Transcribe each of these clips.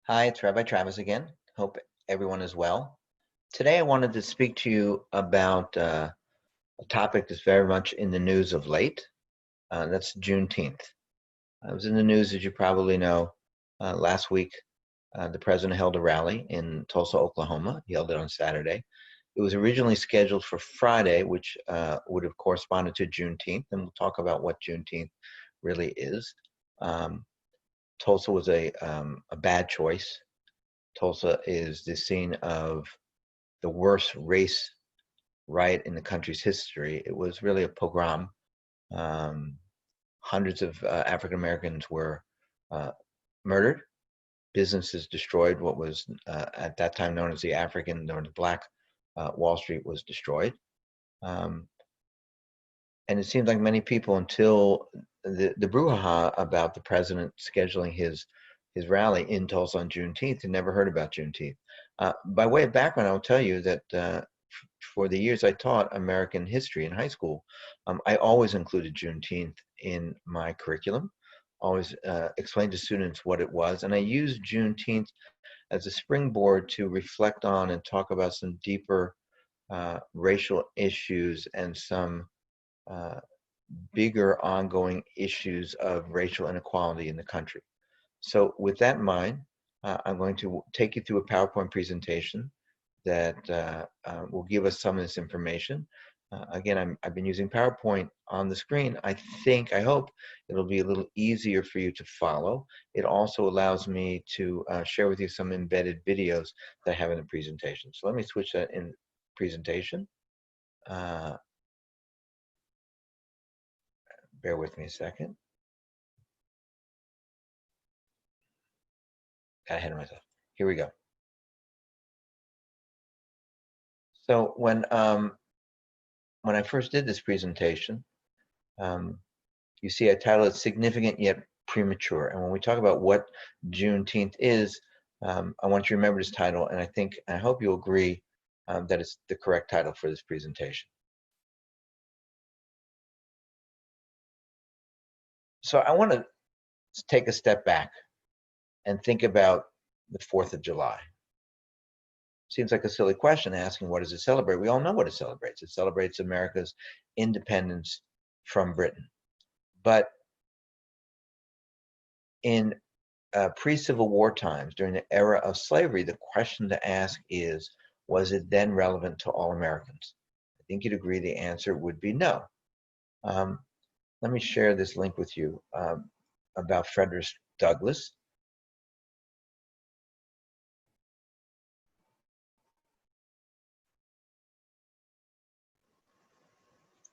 Hi, it's Rabbi Travis again. Hope everyone is well. Today, I wanted to speak to you about a topic that's very much in the news of late. That's Juneteenth. I was in the news, as you probably know, last week. The president held a rally in Tulsa, Oklahoma. He held it on Saturday. It was originally scheduled for Friday, which would have corresponded to Juneteenth, and we'll talk about what Juneteenth really is. Um, Tulsa was a bad choice. Tulsa is the scene of the worst race riot in the country's history. It was really a pogrom. Um, Hundreds of African Americans were uh, murdered. Businesses destroyed. What was at that time known as the African or the Black Wall Street was destroyed. Um, and it seems like many people, until the brouhaha about the president scheduling his rally in Tulsa on Juneteenth, had never heard about Juneteenth. By way of background, I will tell you that for the years I taught American history in high school, I always included Juneteenth in my curriculum. Always explained to students what it was, and I used Juneteenth as a springboard to reflect on and talk about some deeper racial issues and some uh, bigger ongoing issues of racial inequality in the country. So with that in mind, I'm going to take you through a PowerPoint presentation that will give us some of this information. Again, I've been using PowerPoint on the screen. I hope it'll be a little easier for you to follow. It also allows me to share with you some embedded videos that I have in the presentation. So let me switch that in presentation. Uh, Bear with me a second. Got ahead of myself. Here we go. So when I first did this presentation, you see I titled it Significant Yet Premature. And when we talk about what Juneteenth is, I want you to remember this title, and I hope you'll agree that it's the correct title for this presentation. So I want to take a step back and think about the 4th of July. Seems like a silly question asking what does it celebrate? We all know what it celebrates. It celebrates America's independence from Britain. But in pre-Civil War times, during the era of slavery, the question to ask is, was it then relevant to all Americans? I think you'd agree the answer would be no. Let me share this link with you about Frederick Douglass.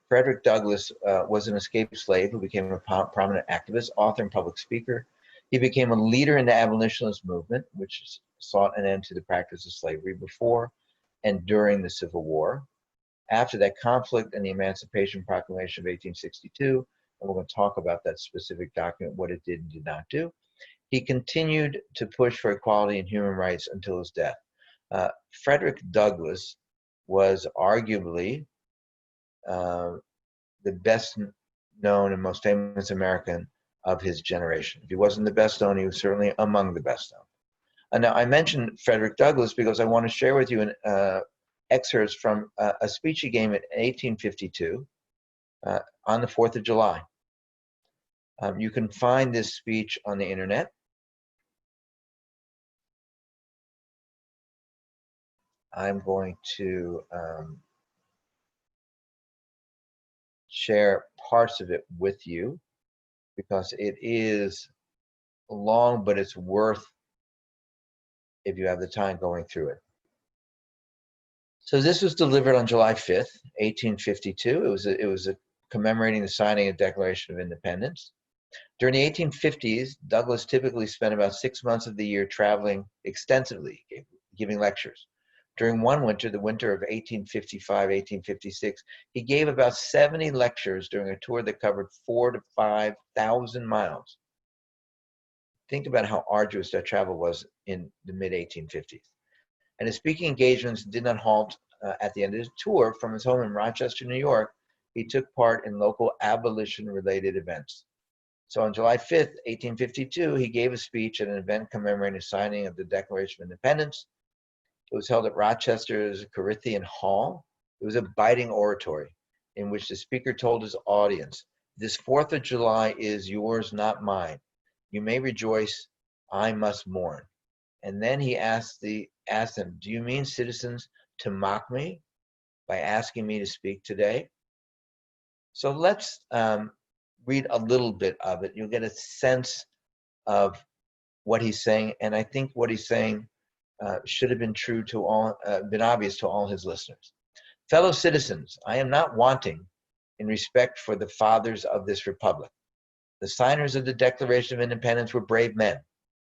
Frederick Douglass was an escaped slave who became a prominent activist, author, and public speaker. He became a leader in the abolitionist movement, which sought an end to the practice of slavery before and during the Civil War. After that conflict and the Emancipation Proclamation of 1862, and we're going to talk about that specific document, what it did and did not do, he continued to push for equality and human rights until his death. Frederick Douglass was arguably the best known and most famous American of his generation. If he wasn't the best known, he was certainly among the best known. And now I mentioned Frederick Douglass because I want to share with you an excerpts from a speech he gave in 1852 on the 4th of July. You can find this speech on the internet. I'm going to share parts of it with you because it is long, but it's worth, if you have the time, going through it. So this was delivered on July 5th, 1852. It was commemorating the signing of the Declaration of Independence. During the 1850s, Douglass typically spent about 6 months of the year traveling extensively, giving lectures. During one winter, the winter of 1855-1856, he gave about 70 lectures during a tour that covered 4,000 to 5,000 miles. Think about how arduous that travel was in the mid-1850s. And his speaking engagements did not halt at the end of his tour. From his home in Rochester, New York, he took part in local abolition-related events. So on July 5th, 1852, he gave a speech at an event commemorating the signing of the Declaration of Independence. It was held at Rochester's Corinthian Hall. It was a biting oratory in which the speaker told his audience, "This 4th of July is yours, not mine. You may rejoice, I must mourn." And then he asked them, "Do you mean, citizens, to mock me by asking me to speak today?" So let's read a little bit of it. You'll get a sense of what he's saying, and I think what he's saying should have been true to all, been obvious to all his listeners. "Fellow citizens, I am not wanting in respect for the fathers of this republic. The signers of the Declaration of Independence were brave men.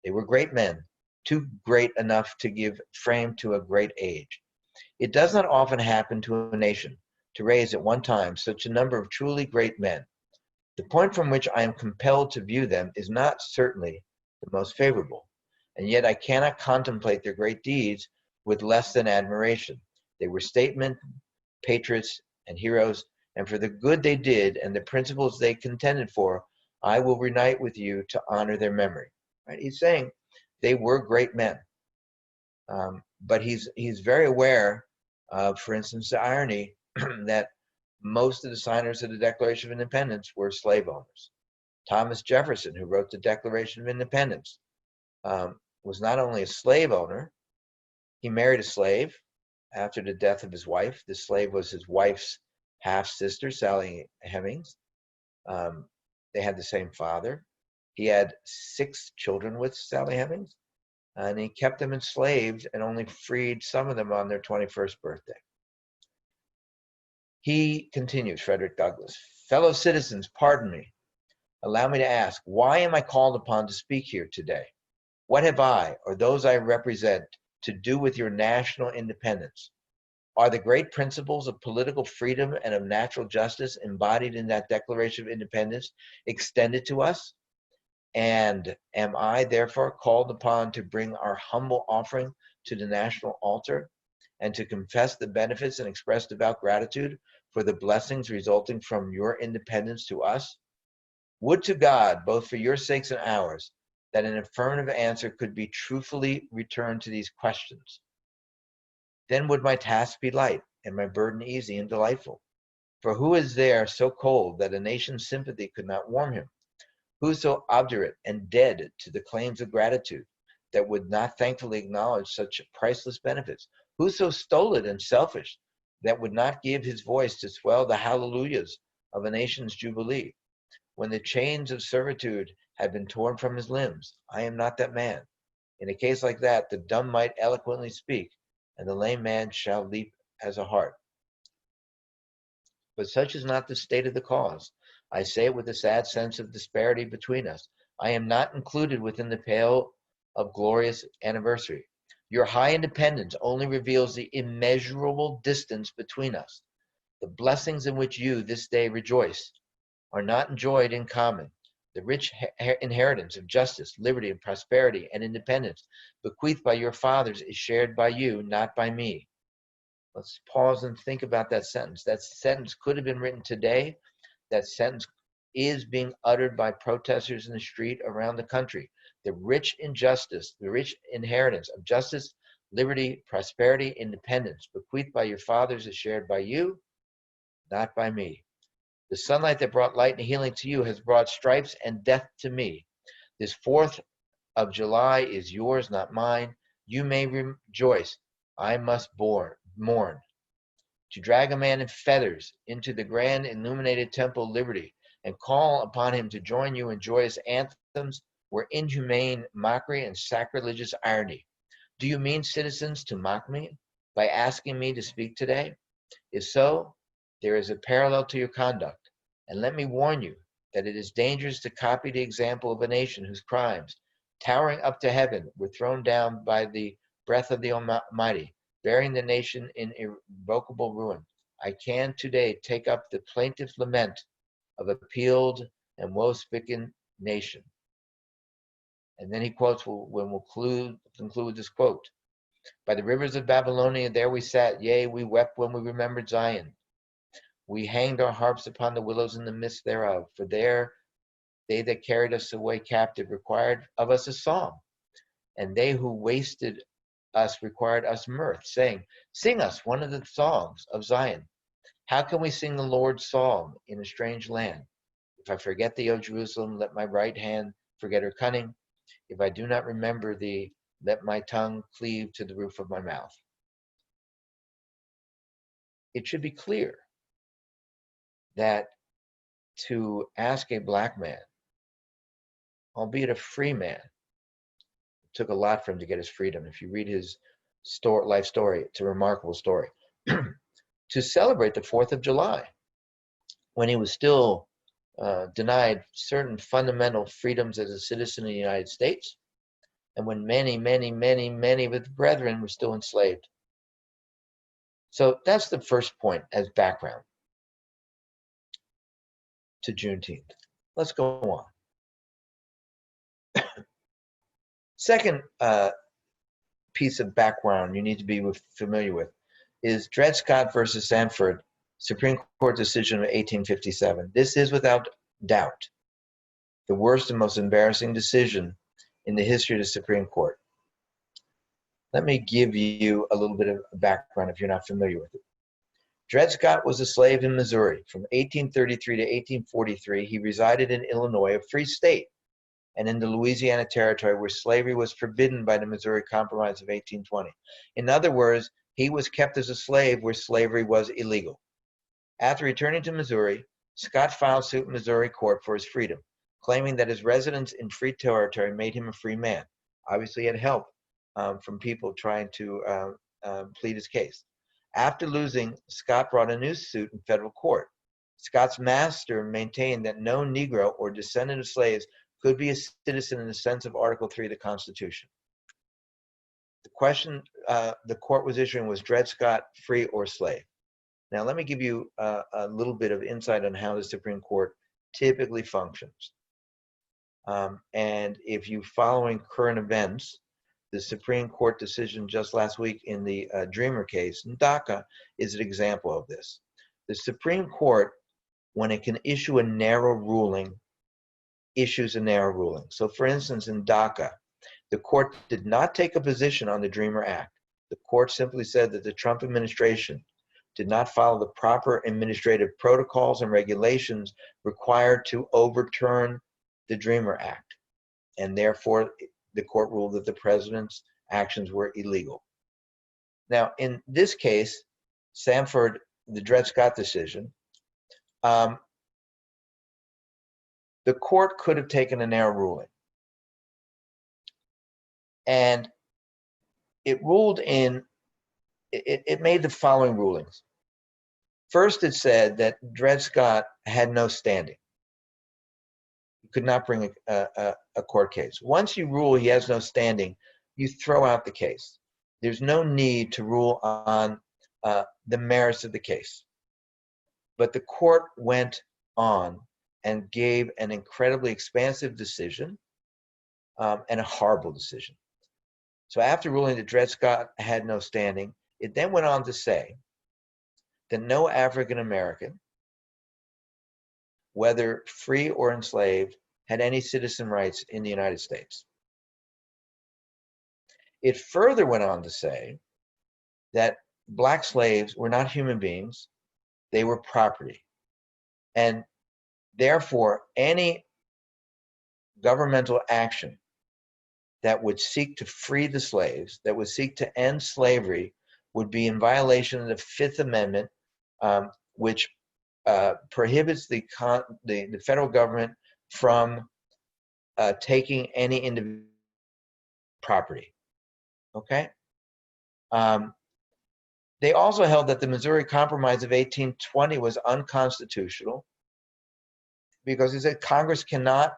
They were great men, too great enough to give frame to a great age. It does not often happen to a nation to raise at one time such a number of truly great men. The point from which I am compelled to view them is not certainly the most favorable, and yet I cannot contemplate their great deeds with less than admiration. They were statesmen, patriots, and heroes, and for the good they did and the principles they contended for, I will unite with you to honor their memory." Right? He's saying they were great men, but he's very aware of, for instance, the irony that most of the signers of the Declaration of Independence were slave owners. Thomas Jefferson, who wrote the Declaration of Independence, was not only a slave owner, he married a slave after the death of his wife. The slave was his wife's half-sister, Sally Hemings. They had the same father. He had 6 children with Sally Hemings, and he kept them enslaved and only freed some of them on their 21st birthday. He continues, Frederick Douglass, "Fellow citizens, pardon me. Allow me to ask, why am I called upon to speak here today? What have I, or those I represent, to do with your national independence? Are the great principles of political freedom and of natural justice embodied in that Declaration of Independence extended to us? And am I therefore called upon to bring our humble offering to the national altar and to confess the benefits and express devout gratitude for the blessings resulting from your independence to us? Would to God, both for your sakes and ours, that an affirmative answer could be truthfully returned to these questions. Then would my task be light and my burden easy and delightful. For who is there so cold that a nation's sympathy could not warm him? Who so obdurate and dead to the claims of gratitude that would not thankfully acknowledge such priceless benefits? Who so stolid and selfish that would not give his voice to swell the hallelujahs of a nation's jubilee? When the chains of servitude had been torn from his limbs, I am not that man. In a case like that, the dumb might eloquently speak, and the lame man shall leap as a hart. But such is not the state of the cause. I say it with a sad sense of disparity between us. I am not included within the pale of glorious anniversary. Your high independence only reveals the immeasurable distance between us. The blessings in which you this day rejoice are not enjoyed in common. The rich inheritance of justice, liberty, and prosperity and independence bequeathed by your fathers is shared by you, not by me. Let's pause and think about that sentence. That sentence could have been written today. That sentence is being uttered by protesters in the street around the country. The rich injustice, the rich inheritance of justice, liberty, prosperity, independence bequeathed by your fathers is shared by you, not by me. The sunlight that brought light and healing to you has brought stripes and death to me. This 4th of July is yours, not mine. You may rejoice. I must mourn. To drag a man in feathers into the grand illuminated temple of liberty and call upon him to join you in joyous anthems were inhumane mockery and sacrilegious irony. Do you mean, citizens, to mock me by asking me to speak today? If so, there is a parallel to your conduct, and let me warn you that it is dangerous to copy the example of a nation whose crimes, towering up to heaven, were thrown down by the breath of the Almighty, burying the nation in irrevocable ruin. I can today take up the plaintive lament of a peeled and woe-stricken nation. And then he quotes, when we'll conclude this quote, by the rivers of Babylonia there we sat, yea, we wept when we remembered Zion. We hanged our harps upon the willows in the midst thereof, for there They that carried us away captive required of us a song, and they who wasted us required us mirth, saying, sing us one of the songs of Zion. How can we sing the Lord's song in a strange land? If I forget thee, O Jerusalem, let my right hand forget her cunning. If I do not remember thee, let my tongue cleave to the roof of my mouth. It should be clear that to ask a black man, albeit a free man, it took a lot for him to get his freedom. If you read his life story, it's a remarkable story. To celebrate the 4th of July, when he was still denied certain fundamental freedoms as a citizen of the United States, and when many, many, many, many of his brethren were still enslaved. So that's the first point as background to Juneteenth. Let's go on. Second piece of background you need to be familiar with is Dred Scott versus Sanford, Supreme Court decision of 1857. This is without doubt the worst and most embarrassing decision in the history of the Supreme Court. Let me give you a little bit of background if you're not familiar with it. Dred Scott was a slave in Missouri. From 1833 to 1843, he resided in Illinois, a free state, and in the Louisiana Territory, where slavery was forbidden by the Missouri Compromise of 1820. In other words, he was kept as a slave where slavery was illegal. After returning to Missouri, Scott filed suit in Missouri court for his freedom, claiming that his residence in free territory made him a free man. Obviously, he had help from people trying to plead his case. After losing, Scott brought a new suit in federal court. Scott's master maintained that no Negro or descendant of slaves could be a citizen in the sense of Article 3 of the Constitution. The question the court was issuing was Dred Scott free or slave? Now, let me give you a little bit of insight on how the Supreme Court typically functions. And if you're following current events, the Supreme Court decision just last week in the Dreamer case in DACA is an example of this. The Supreme Court, when it can issue a narrow ruling, issues a narrow ruling. So for instance, in DACA, the court did not take a position on the Dreamer Act. The court simply said that the Trump administration did not follow the proper administrative protocols and regulations required to overturn the Dreamer Act. And therefore, the court ruled that the president's actions were illegal. Now, in this case, Sanford, the Dred Scott decision, the court could have taken a narrow ruling. And it ruled in, it made the following rulings. First, it said that Dred Scott had no standing. He could not bring a court case. Once you rule he has no standing, you throw out the case. There's no need to rule on the merits of the case. But the court went on and gave an incredibly expansive decision and a horrible decision. So after ruling that Dred Scott had no standing, it then went on to say that no African American, whether free or enslaved, had any citizen rights in the United States. It further went on to say that black slaves were not human beings, they were property. And therefore, any governmental action that would seek to free the slaves, that would seek to end slavery, would be in violation of the Fifth Amendment, which prohibits the federal government from taking any individual property. Okay? They also held that the Missouri Compromise of 1820 was unconstitutional because it said Congress cannot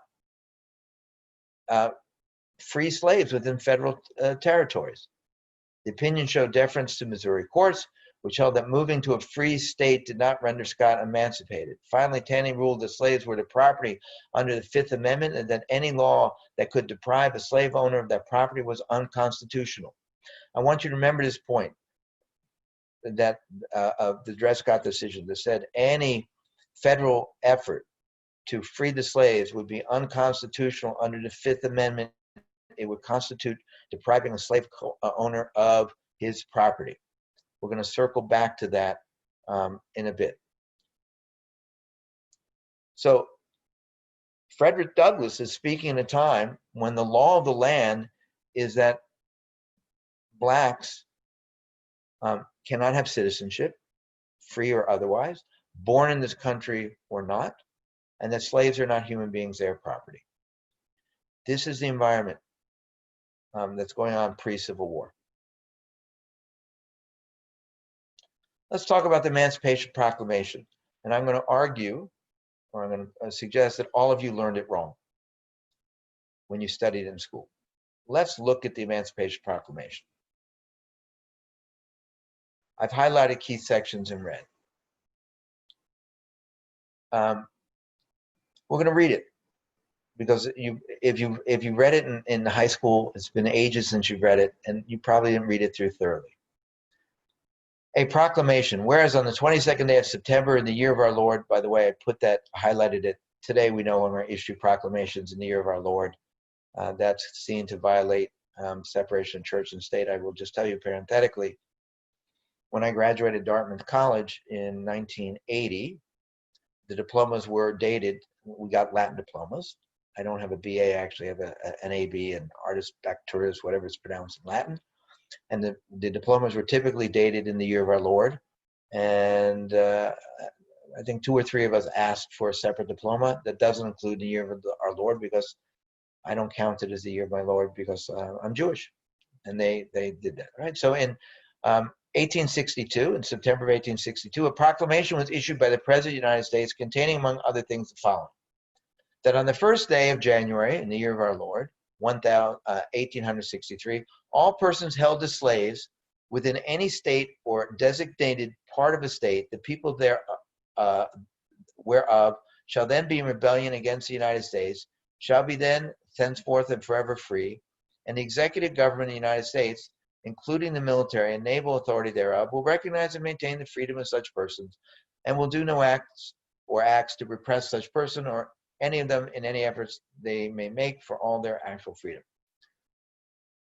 free slaves within federal territories. The opinion showed deference to Missouri courts, which held that moving to a free state did not render Scott emancipated. Finally, Taney ruled that slaves were the property under the Fifth Amendment and that any law that could deprive a slave owner of that property was unconstitutional. I want you to remember this point that of the Dred Scott decision that said any federal effort to free the slaves would be unconstitutional under the Fifth Amendment. It would constitute depriving a slave owner of his property. We're going to circle back to that in a bit. So Frederick Douglass is speaking in a time when the law of the land is that blacks cannot have citizenship, free or otherwise, born in this country or not, and that slaves are not human beings, they are property. This is the environment that's going on pre-Civil War. Let's talk about the Emancipation Proclamation. And I'm going to argue, or I'm going to suggest that all of you learned it wrong when you studied in school. Let's look at the Emancipation Proclamation. I've highlighted key sections in red. We're going to read it because if you read it in high school, it's been ages since you've read it, and you probably didn't read it through thoroughly. A proclamation. Whereas on the 22nd day of September in the year of our Lord, by the way, I put that, highlighted it. Today we no longer issue proclamations in the year of our Lord. That's seen to violate separation of church and state. I will just tell you parenthetically, when I graduated Dartmouth College in 1980, the diplomas were dated. We got Latin diplomas. I don't have a BA, I actually have an AB, an Artis Bacteris, whatever it's pronounced in Latin. And the diplomas were typically dated in the year of our Lord. And I think 2 or 3 of us asked for a separate diploma that doesn't include the year of our Lord, because I don't count it as the year of my Lord because I'm Jewish. And they did that, right? So in 1862, in September of 1862, a proclamation was issued by the President of the United States containing, among other things, the following: that on the first day of January in the year of our Lord, 1863, all persons held as slaves within any state or designated part of a state, the people there whereof shall then be in rebellion against the United States, shall be then thenceforth and forever free, and the executive government of the United States, including the military and naval authority thereof, will recognize and maintain the freedom of such persons, and will do no acts to repress such person or any of them in any efforts they may make for all their actual freedom.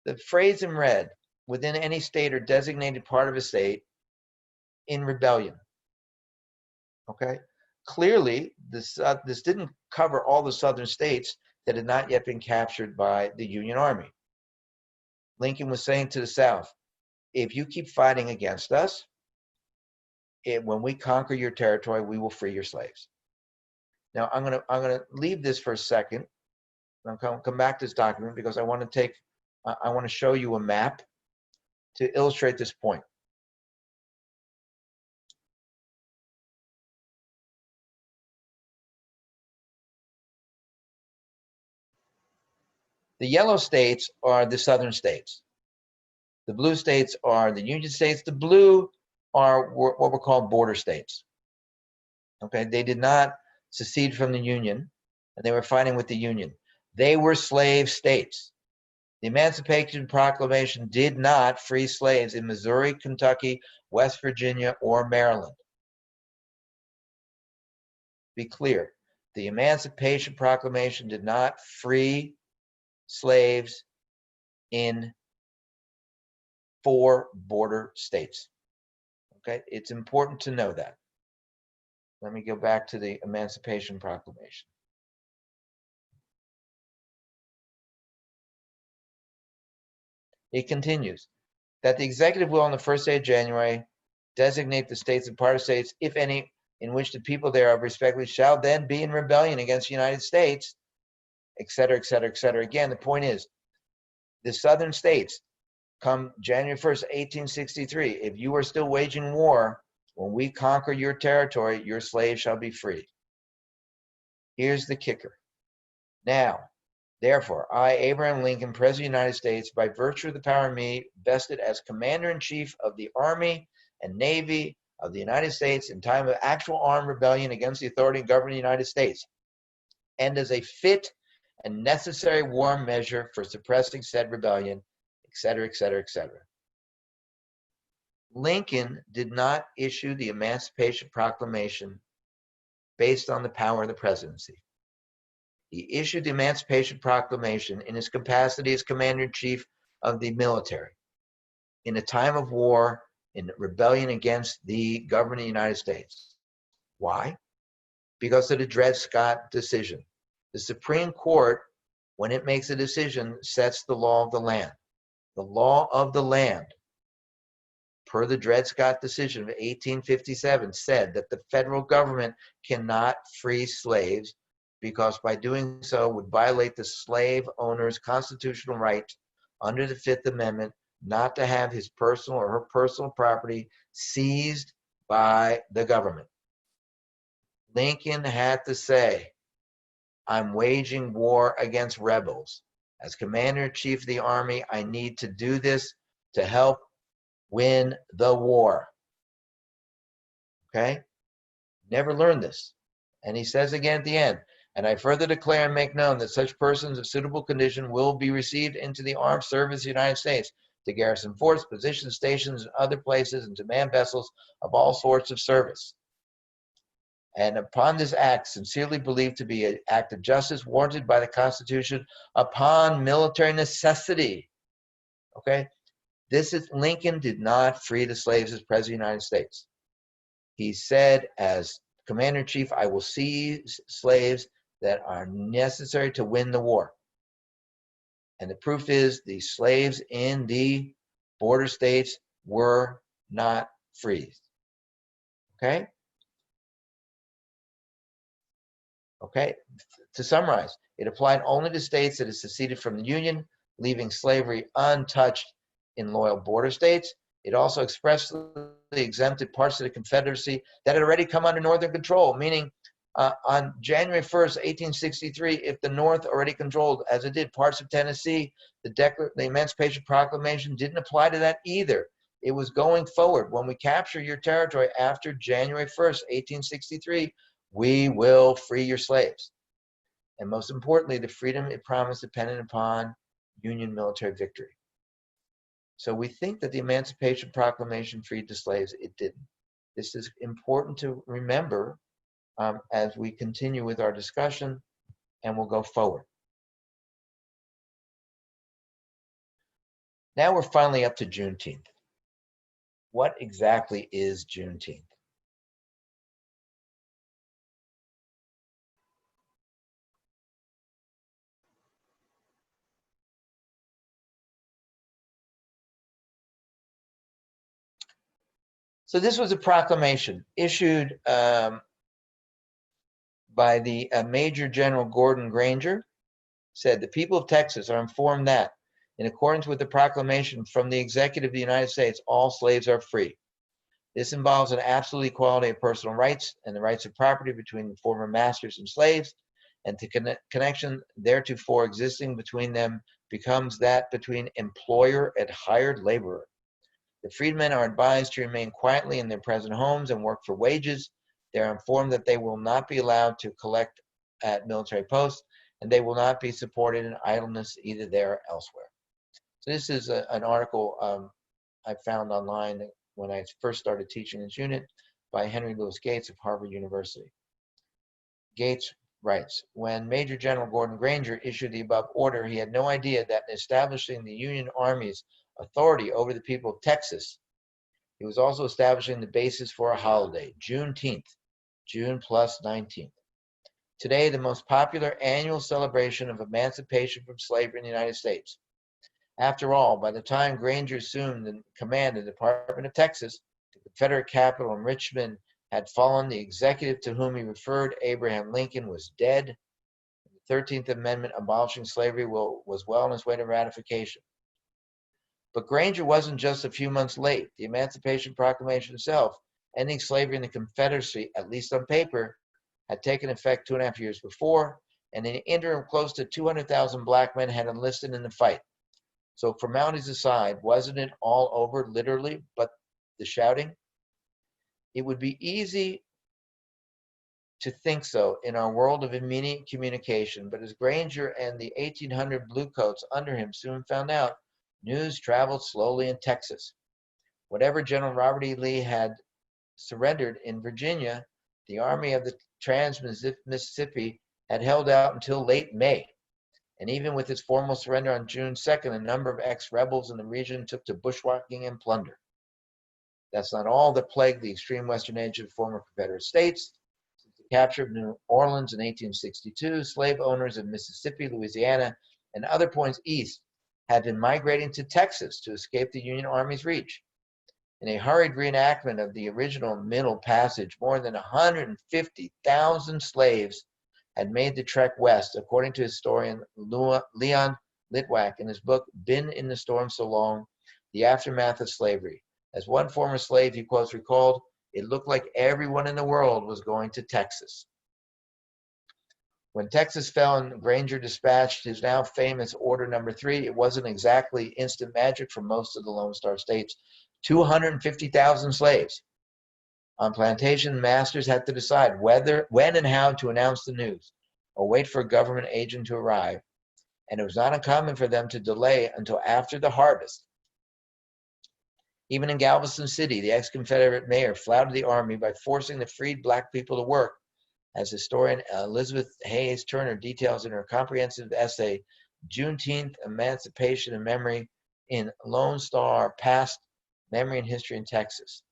The phrase in red, within any state or designated part of a state, in rebellion. Okay? Clearly, this didn't cover all the southern states that had not yet been captured by the Union Army. Lincoln was saying to the South, if you keep fighting against us, when we conquer your territory, we will free your slaves. Now, I'm gonna leave this for a second. I'm going to come back to this document because I want to show you a map to illustrate this point. The yellow states are the southern states. The blue states are the Union states. The blue are what were called border states. Okay, they did not secede from the Union, and they were fighting with the Union. They were slave states. The Emancipation Proclamation did not free slaves in Missouri, Kentucky, West Virginia, or Maryland. Be clear, the Emancipation Proclamation did not free slaves in 4 border states. Okay, it's important to know that. Let me go back to the Emancipation Proclamation. It continues that the executive will on the first day of January designate the states and part of states, if any, in which the people thereof respectively shall then be in rebellion against the United States, et cetera, et cetera, et cetera. Again, the point is, the southern states, come January 1st, 1863, if you are still waging war, when we conquer your territory, your slaves shall be free. Here's the kicker. Now, therefore, I, Abraham Lincoln, President of the United States, by virtue of the power in me vested as Commander-in-Chief of the Army and Navy of the United States in time of actual armed rebellion against the authority and government of the United States, and as a fit and necessary war measure for suppressing said rebellion, et cetera, et cetera, et cetera. Lincoln did not issue the Emancipation Proclamation based on the power of the presidency. He issued the Emancipation Proclamation in his capacity as Commander-in-Chief of the military in a time of war, in rebellion against the government of the United States. Why? Because of the Dred Scott decision. The Supreme Court, when it makes a decision, sets the law of the land. The law of the land, per the Dred Scott decision of 1857, said that the federal government cannot free slaves because by doing so would violate the slave owner's constitutional right under the Fifth Amendment not to have his personal or her personal property seized by the government. Lincoln had to say, I'm waging war against rebels. As Commander-in-Chief of the Army, I need to do this to help win the war. Okay? Never learned this. And he says again at the end, and I further declare and make known that such persons of suitable condition will be received into the armed service of the United States, to garrison forts, position stations, and other places, and to man vessels of all sorts of service. And upon this act, sincerely believed to be an act of justice warranted by the Constitution upon military necessity. Okay? This is, Lincoln did not free the slaves as President of the United States. He said, as Commander-in-Chief, I will seize slaves that are necessary to win the war. And the proof is the slaves in the border states were not freed. Okay? Okay? To summarize, it applied only to states that had seceded from the Union, leaving slavery untouched in loyal border states. It also expressly exempted parts of the Confederacy that had already come under Northern control, meaning on January 1st, 1863, if the North already controlled, as it did, parts of Tennessee, the Emancipation Proclamation didn't apply to that either. It was going forward. When we capture your territory after January 1st, 1863, we will free your slaves. And most importantly, the freedom it promised depended upon Union military victory. So we think that the Emancipation Proclamation freed the slaves. It didn't. This is important to remember as we continue with our discussion, and we'll go forward. Now we're finally up to Juneteenth. What exactly is Juneteenth? So this was a proclamation issued by the Major General Gordon Granger. Said the people of Texas are informed that, in accordance with the proclamation from the Executive of the United States, all slaves are free. This involves an absolute equality of personal rights and the rights of property between the former masters and slaves, and the connection theretofore existing between them becomes that between employer and hired laborer. The freedmen are advised to remain quietly in their present homes and work for wages. They are informed that they will not be allowed to collect at military posts, and they will not be supported in idleness either there or elsewhere. So this is an article I found online when I first started teaching this unit by Henry Louis Gates of Harvard University. Gates writes, when Major General Gordon Granger issued the above order, he had no idea that in establishing the Union Army's authority over the people of Texas, he was also establishing the basis for a holiday, Juneteenth, June plus 19th. Today, the most popular annual celebration of emancipation from slavery in the United States. After all, by the time Granger assumed the command of the Department of Texas, the Confederate capital in Richmond had fallen. The executive to whom he referred, Abraham Lincoln, was dead. The 13th Amendment abolishing slavery was well on its way to ratification. But Granger wasn't just a few months late. The Emancipation Proclamation itself, ending slavery in the Confederacy, at least on paper, had taken effect 2.5 years before, and in the interim, close to 200,000 black men had enlisted in the fight. So formalities aside, wasn't it all over, literally, but the shouting? It would be easy to think so in our world of immediate communication, but as Granger and the 1,800 bluecoats under him soon found out, news traveled slowly in Texas. Whatever General Robert E. Lee had surrendered in Virginia, the Army of the Trans-Mississippi had held out until late May. And even with its formal surrender on June 2nd, a number of ex-rebels in the region took to bushwhacking and plunder. That's not all that plagued the extreme western edge of former Confederate states. Since the capture of New Orleans in 1862, slave owners of Mississippi, Louisiana, and other points east had been migrating to Texas to escape the Union Army's reach. In a hurried reenactment of the original Middle Passage, more than 150,000 slaves had made the trek west, according to historian Leon Litwack in his book, Been in the Storm So Long, The Aftermath of Slavery. As one former slave he quotes recalled, it looked like everyone in the world was going to Texas. When Texas fell and Granger dispatched his now famous Order Number 3, it wasn't exactly instant magic for most of the Lone Star states. 250,000 slaves. On plantation, masters had to decide whether, when, and how to announce the news, or wait for a government agent to arrive, and it was not uncommon for them to delay until after the harvest. Even in Galveston City, the ex-Confederate mayor flouted the army by forcing the freed black people to work, as historian Elizabeth Hayes Turner details in her comprehensive essay, Juneteenth, Emancipation and Memory in Lone Star, Past, Memory and History in Texas.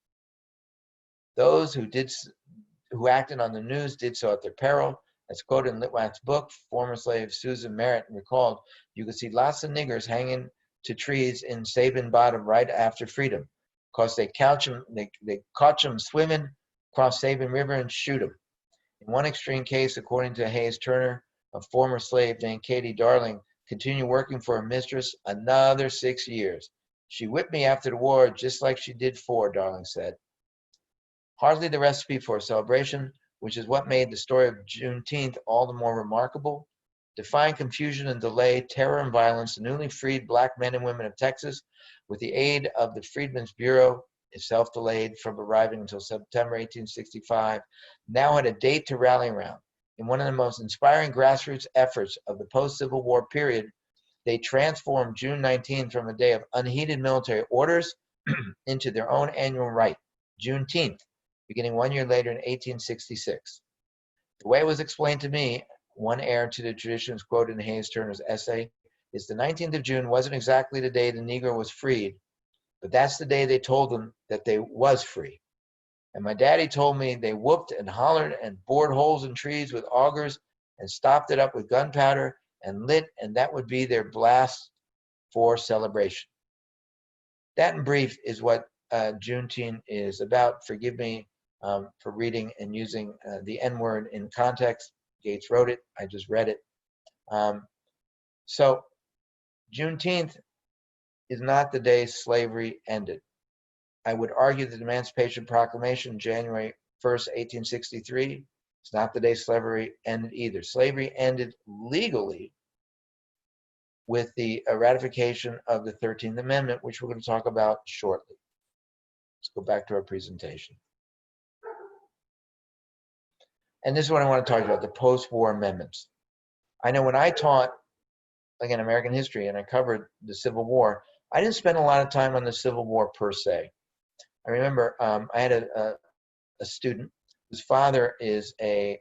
Those who acted on the news did so at their peril. As quoted in Litwack's book, former slave Susan Merritt recalled, you could see lots of niggers hanging to trees in Sabin Bottom right after freedom, because they caught them swimming across Sabin River and shoot them. In one extreme case, according to Hayes Turner, a former slave named Katie Darling continued working for her mistress another 6 years. She whipped me after the war just like she did 4, Darling said. Hardly the recipe for a celebration, which is what made the story of Juneteenth all the more remarkable. Defying confusion and delay, terror and violence, the newly freed black men and women of Texas, with the aid of the Freedmen's Bureau, itself delayed from arriving until September 1865, now had a date to rally around. In one of the most inspiring grassroots efforts of the post-Civil War period, they transformed June 19th from a day of unheeded military orders into their own annual rite, Juneteenth, beginning 1 year later in 1866. The way it was explained to me, one heir to the traditions quoted in Hayes Turner's essay, is the 19th of June wasn't exactly the day the Negro was freed, but that's the day they told them that they was free. And my daddy told me they whooped and hollered and bored holes in trees with augers and stopped it up with gunpowder and lit, and that would be their blast for celebration. That in brief is what Juneteenth is about. Forgive me for reading and using the N-word in context. Gates wrote it. I just read it. So Juneteenth is not the day slavery ended. I would argue that the Emancipation Proclamation, January 1st, 1863, is not the day slavery ended either. Slavery ended legally with the ratification of the 13th Amendment, which we're going to talk about shortly. Let's go back to our presentation. And this is what I want to talk about, the post-war amendments. I know when I taught, again, American history, and I covered the Civil War, I didn't spend a lot of time on the Civil War per se. I remember I had a student whose father is a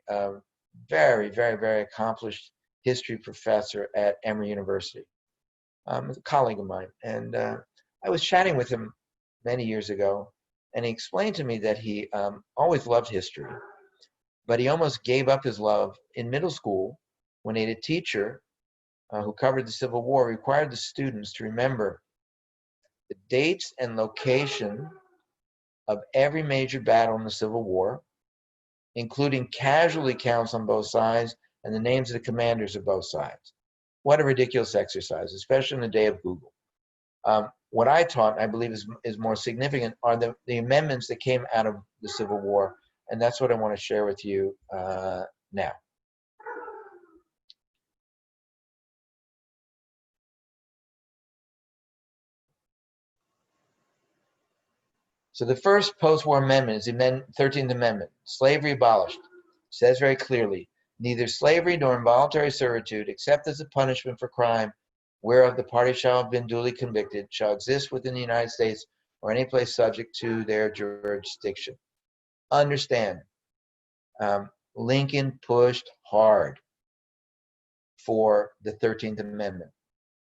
very, very, very accomplished history professor at Emory University, a colleague of mine. And I was chatting with him many years ago, and he explained to me that he always loved history, but he almost gave up his love in middle school when he had a teacher who covered the Civil War, required the students to remember the dates and location of every major battle in the Civil War, including casualty counts on both sides and the names of the commanders of both sides. What a ridiculous exercise, especially in the day of Google. What I taught, I believe, is more significant are the amendments that came out of the Civil War, and that's what I want to share with you now. So the first post-war amendment is the 13th Amendment, slavery abolished. It says very clearly, neither slavery nor involuntary servitude, except as a punishment for crime, whereof the party shall have been duly convicted, shall exist within the United States or any place subject to their jurisdiction. Understand, Lincoln pushed hard. for the 13th Amendment.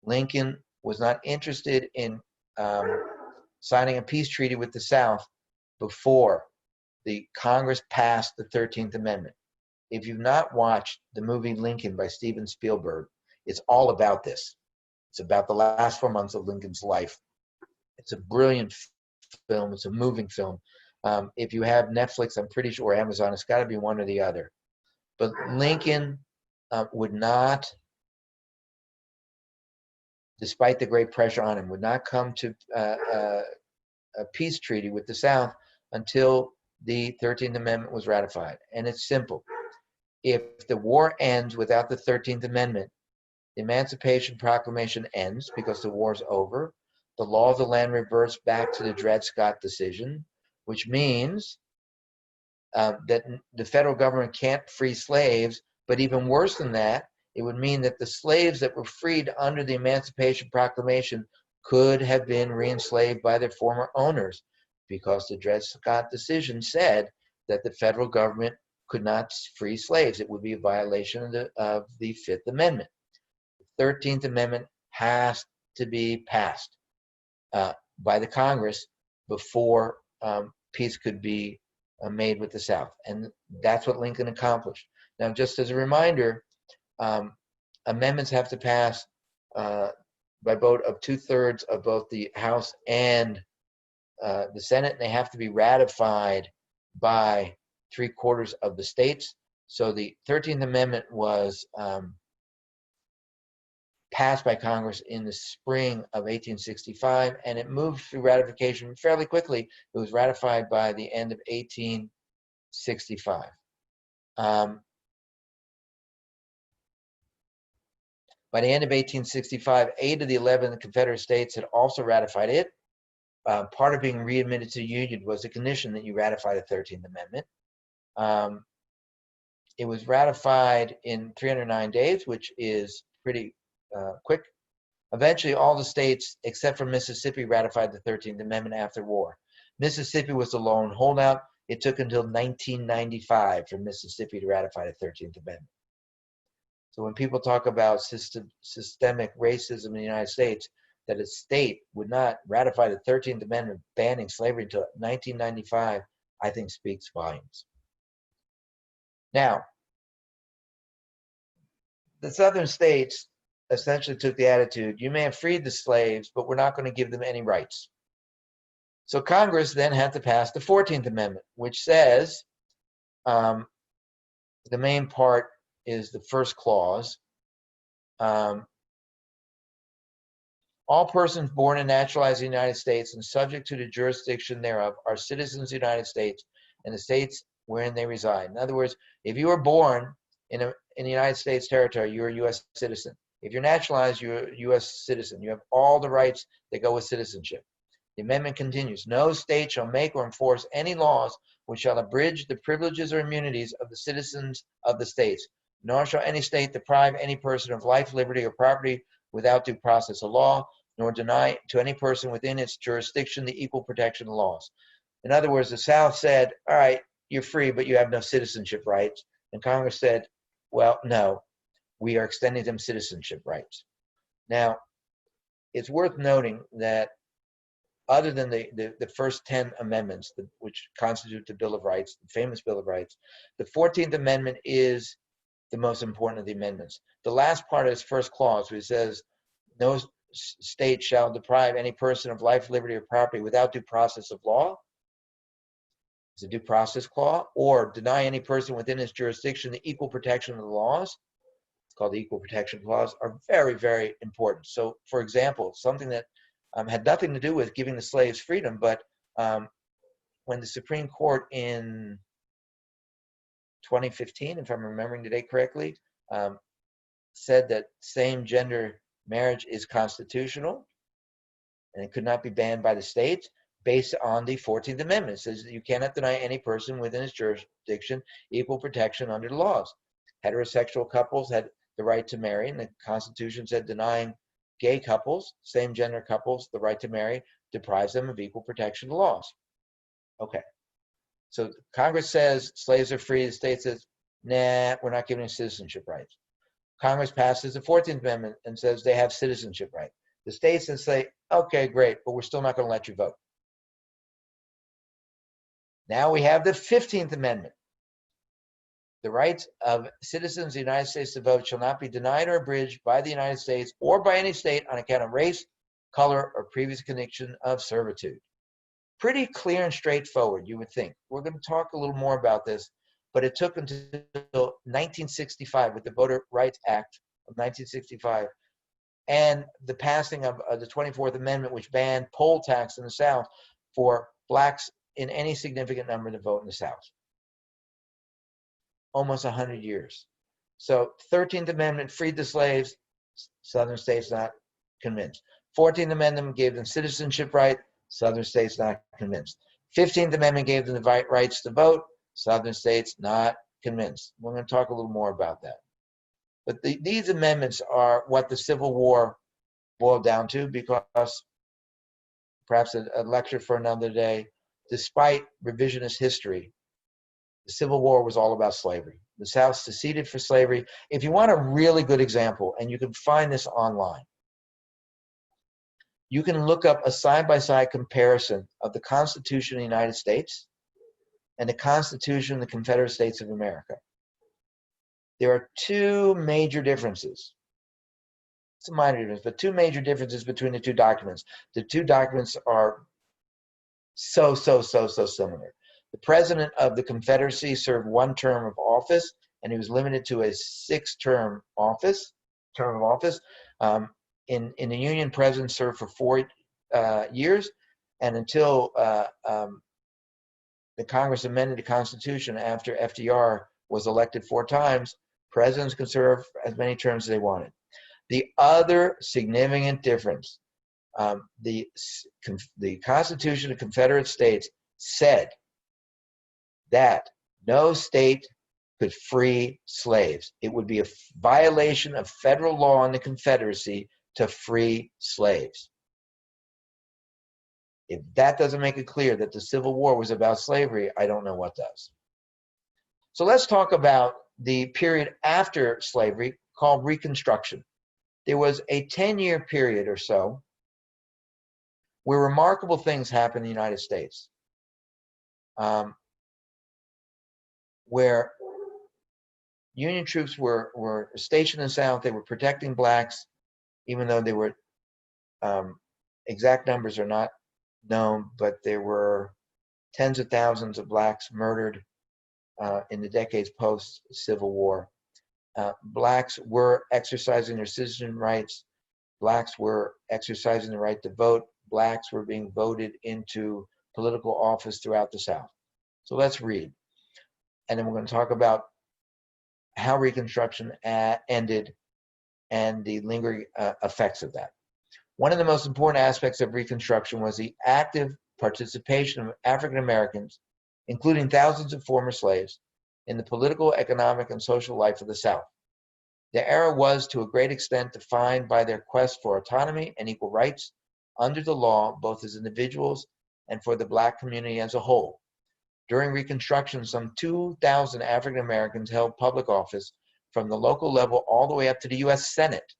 Lincoln was not interested in signing a peace treaty with the South before the Congress passed the 13th Amendment. If you've not watched the movie Lincoln by Steven Spielberg, it's all about this. It's about the last 4 months of Lincoln's life. It's a brilliant film. It's a moving film. If you have Netflix, I'm pretty sure, or Amazon, it's got to be one or the other. But Lincoln would not, despite the great pressure on him, would not come to a peace treaty with the South until the 13th Amendment was ratified. And it's simple. If the war ends without the 13th Amendment, the Emancipation Proclamation ends because the war's over. The law of the land reverts back to the Dred Scott decision, which means that the federal government can't free slaves, but even worse than that, it would mean that the slaves that were freed under the Emancipation Proclamation could have been re-enslaved by their former owners, because the Dred Scott decision said that the federal government could not free slaves. It would be a violation of the Fifth Amendment. The 13th Amendment has to be passed by the Congress before peace could be made with the South. And that's what Lincoln accomplished. Now, just as a reminder, amendments have to pass by vote of 2/3 of both the House and the Senate, and they have to be ratified by 3/4 of the states. So the 13th Amendment was passed by Congress in the spring of 1865, and it moved through ratification fairly quickly. It was ratified by the end of 1865. By the end of 1865, 8 of the 11 Confederate states had also ratified it. Part of being readmitted to the Union was a condition that you ratify the 13th Amendment. It was ratified in 309 days, which is pretty quick. Eventually, all the states except for Mississippi ratified the 13th Amendment after war. Mississippi was the lone holdout. It took until 1995 for Mississippi to ratify the 13th Amendment. So when people talk about systemic racism in the United States, that a state would not ratify the 13th Amendment banning slavery until 1995, I think speaks volumes. Now, the southern states essentially took the attitude, you may have freed the slaves, but we're not going to give them any rights. So Congress then had to pass the 14th Amendment, which says, the main part is the first clause. All persons born and naturalized in the United States and subject to the jurisdiction thereof are citizens of the United States and the states wherein they reside. In other words, if you were born in the United States territory, you're a U.S. citizen. If you're naturalized, you're a U.S. citizen. You have all the rights that go with citizenship. The amendment continues, no state shall make or enforce any laws which shall abridge the privileges or immunities of the citizens of the states, nor shall any state deprive any person of life, liberty, or property without due process of law, nor deny to any person within its jurisdiction the equal protection of laws. In other words, the South said, all right, you're free, but you have no citizenship rights. And Congress said, well, no, we are extending them citizenship rights. Now, it's worth noting that other than the first 10 amendments, which constitute the Bill of Rights, the famous Bill of Rights, the 14th Amendment is the most important of the amendments. The last part of its first clause, which says, no state shall deprive any person of life, liberty, or property without due process of law, is a due process clause, or deny any person within its jurisdiction the equal protection of the laws, it's called the Equal Protection Clause, are very, very important. So, for example, something that had nothing to do with giving the slaves freedom, but when the Supreme Court in 2015, if I'm remembering the date correctly, said that same-gender marriage is constitutional and it could not be banned by the states based on the 14th Amendment. It says that you cannot deny any person within its jurisdiction equal protection under the laws. Heterosexual couples had the right to marry, and the Constitution said denying gay couples, same-gender couples, the right to marry deprives them of equal protection of laws. Okay. So Congress says slaves are free. The state says, nah, we're not giving them citizenship rights. Congress passes the 14th Amendment and says they have citizenship right. The states then say, okay, great, but we're still not going to let you vote. Now we have the 15th Amendment. The rights of citizens of the United States to vote shall not be denied or abridged by the United States or by any state on account of race, color, or previous conviction of servitude. Pretty clear and straightforward, you would think. We're going to talk a little more about this, but it took until 1965 with the Voter Rights Act of 1965 and the passing of the 24th Amendment, which banned poll tax in the South for blacks in any significant number to vote in the South. Almost 100 years. So 13th Amendment freed the slaves, Southern states not convinced. 14th Amendment gave them citizenship right, Southern states not convinced. 15th Amendment gave them the rights to vote, Southern states not convinced. We're going to talk a little more about that. But these amendments are what the Civil War boiled down to, because perhaps a lecture for another day, despite revisionist history, the Civil War was all about slavery. The South seceded for slavery. If you want a really good example, and you can find this online, you can look up a side-by-side comparison of the Constitution of the United States and the Constitution of the Confederate States of America. There are two major differences. It's a minor difference, but two major differences between the two documents. The two documents are so similar. The president of the Confederacy served one term of office, and he was limited to a 6-term term of office. In the Union, presidents served for 4 years, and until the Congress amended the Constitution after FDR was elected 4 times, presidents could serve as many terms as they wanted. The other significant difference, the Constitution of the Confederate States said that no state could free slaves. It would be a violation of federal law in the Confederacy to free slaves. If that doesn't make it clear that the Civil War was about slavery, I don't know what does. So let's talk about the period after slavery called Reconstruction. There was a 10-year period or so where remarkable things happened in the United States. Where Union troops were stationed in the South. They were protecting blacks, even though they were, exact numbers are not known, but there were tens of thousands of blacks murdered in the decades post-Civil War. Blacks were exercising their citizen rights. Blacks were exercising the right to vote. Blacks were being voted into political office throughout the South. So let's read. And then we're going to talk about how Reconstruction ended and the lingering effects of that. One of the most important aspects of Reconstruction was the active participation of African Americans, including thousands of former slaves, in the political, economic, and social life of the South. The era was, to a great extent, defined by their quest for autonomy and equal rights under the law, both as individuals and for the black community as a whole. During Reconstruction, some 2,000 African Americans held public office from the local level all the way up to the U.S. Senate,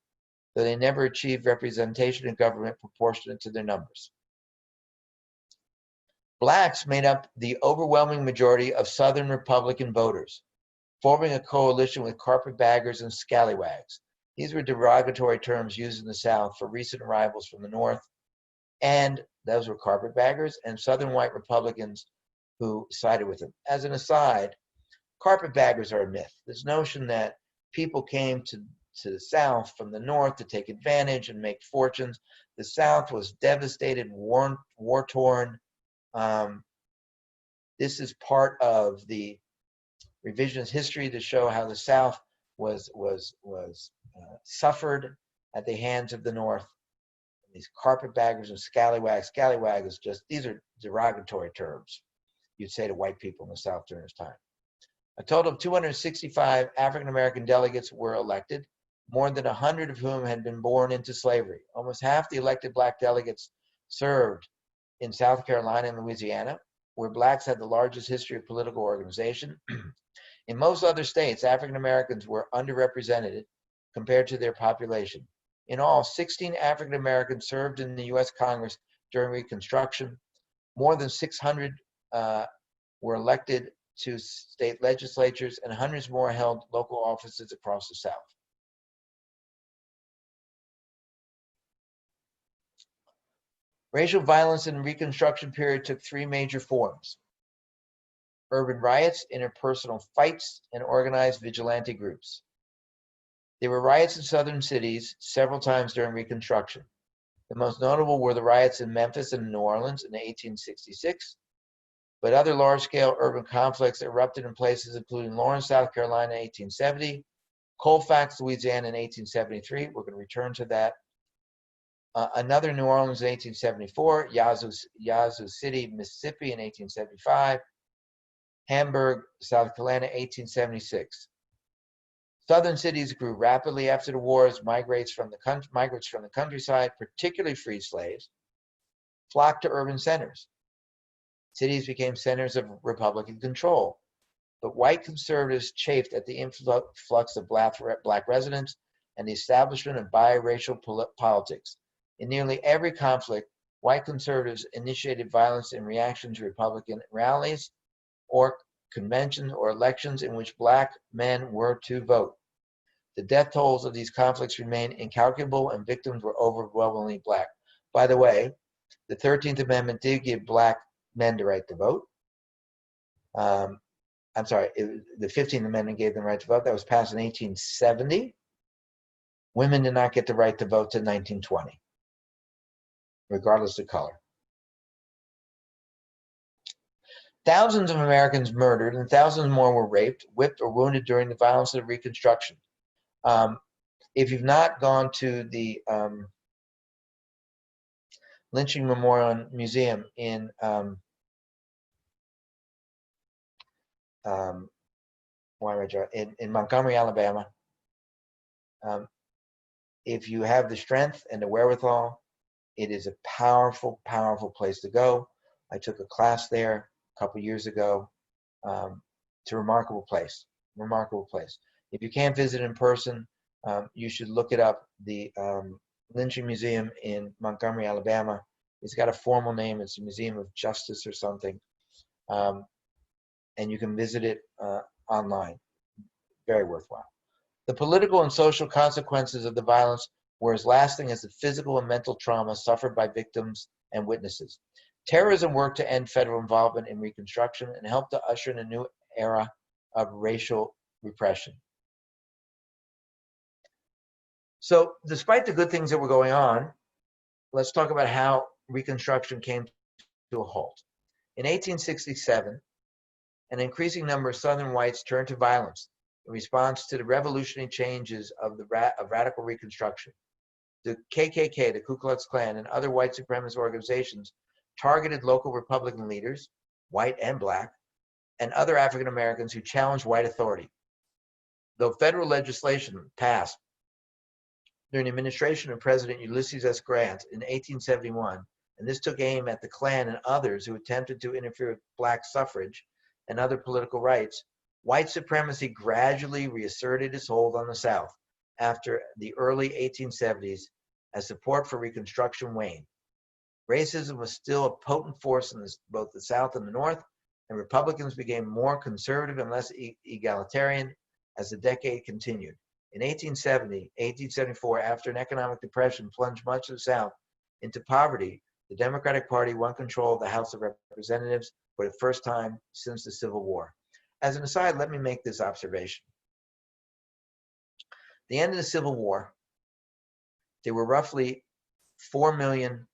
though they never achieved representation in government proportionate to their numbers. Blacks made up the overwhelming majority of Southern Republican voters, forming a coalition with carpetbaggers and scallywags. These were derogatory terms used in the South for recent arrivals from the North, and those were carpetbaggers and Southern white Republicans who sided with them. As an aside, carpetbaggers are a myth. This notion that people came to the South from the North to take advantage and make fortunes. The South was devastated, war-torn. This is part of the revisionist history to show how the South was suffered at the hands of the North. These carpetbaggers and scallywags. Scallywag is just, these are derogatory terms you'd say to white people in the South during this time. A total of 265 African-American delegates were elected, more than 100 of whom had been born into slavery. Almost half the elected black delegates served in South Carolina and Louisiana, where blacks had the largest history of political organization. In most other states, African Americans were underrepresented compared to their population. In all, 16 African Americans served in the U.S. Congress during Reconstruction. More than 600 were elected to state legislatures, and hundreds more held local offices across the South. Racial violence in the Reconstruction period took three major forms: urban riots, interpersonal fights, and organized vigilante groups. There were riots in southern cities several times during Reconstruction. The most notable were the riots in Memphis and New Orleans in 1866, but other large-scale urban conflicts erupted in places including Lawrence, South Carolina in 1870, Colfax, Louisiana in 1873. We're going to return to that. Another New Orleans in 1874, Yazoo City, Mississippi in 1875, Hamburg, South Carolina, 1876. Southern cities grew rapidly after the war as migrants from the countryside, particularly freed slaves, flocked to urban centers. Cities became centers of Republican control, but white conservatives chafed at the influx of black residents and the establishment of biracial politics. In nearly every conflict, white conservatives initiated violence in reaction to Republican rallies or conventions or elections in which black men were to vote. The death tolls of these conflicts remain incalculable, and victims were overwhelmingly black. By the way, the 13th Amendment did give black men the right to vote. The 15th Amendment gave them the right to vote. That was passed in 1870. Women did not get the right to vote till 1920, regardless of color. Thousands of Americans murdered and thousands more were raped, whipped, or wounded during the violence of Reconstruction. If you've not gone to the Lynching Memorial Museum in Montgomery, Alabama, if you have the strength and the wherewithal, it is a powerful, powerful place to go. I took a class there a couple years ago. It's a remarkable place, remarkable place. If you can't visit in person, you should look it up. The Lynching Museum in Montgomery, Alabama. It's got a formal name. It's a Museum of Justice or something. And you can visit it online. Very worthwhile. The political and social consequences of the violence were as lasting as the physical and mental trauma suffered by victims and witnesses. Terrorism worked to end federal involvement in Reconstruction and helped to usher in a new era of racial repression. So, despite the good things that were going on, let's talk about how Reconstruction came to a halt. In 1867, an increasing number of Southern whites turned to violence in response to the revolutionary changes of radical Reconstruction. The KKK, the Ku Klux Klan, and other white supremacist organizations targeted local Republican leaders, white and black, and other African Americans who challenged white authority. Though federal legislation passed during the administration of President Ulysses S. Grant in 1871, and this took aim at the Klan and others who attempted to interfere with black suffrage and other political rights, white supremacy gradually reasserted its hold on the South after the early 1870s as support for Reconstruction waned. Racism was still a potent force in both the South and the North, and Republicans became more conservative and less egalitarian as the decade continued. In 1874, after an economic depression plunged much of the South into poverty, the Democratic Party won control of the House of Representatives for the first time since the Civil War. As an aside, let me make this observation. At the end of the Civil War, there were roughly 4 million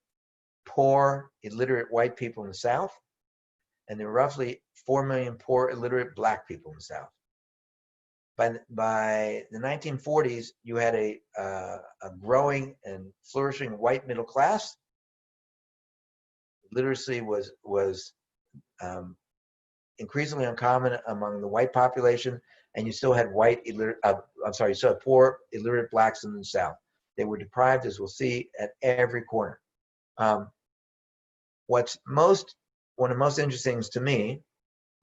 poor, illiterate white people in the South, and there were roughly 4 million poor, illiterate black people in the South. By the 1940s, you had a growing and flourishing white middle class. Literacy was increasingly uncommon among the white population, and you still had you still had poor, illiterate blacks in the South. They were deprived, as we'll see, at every corner. One of the most interesting things to me,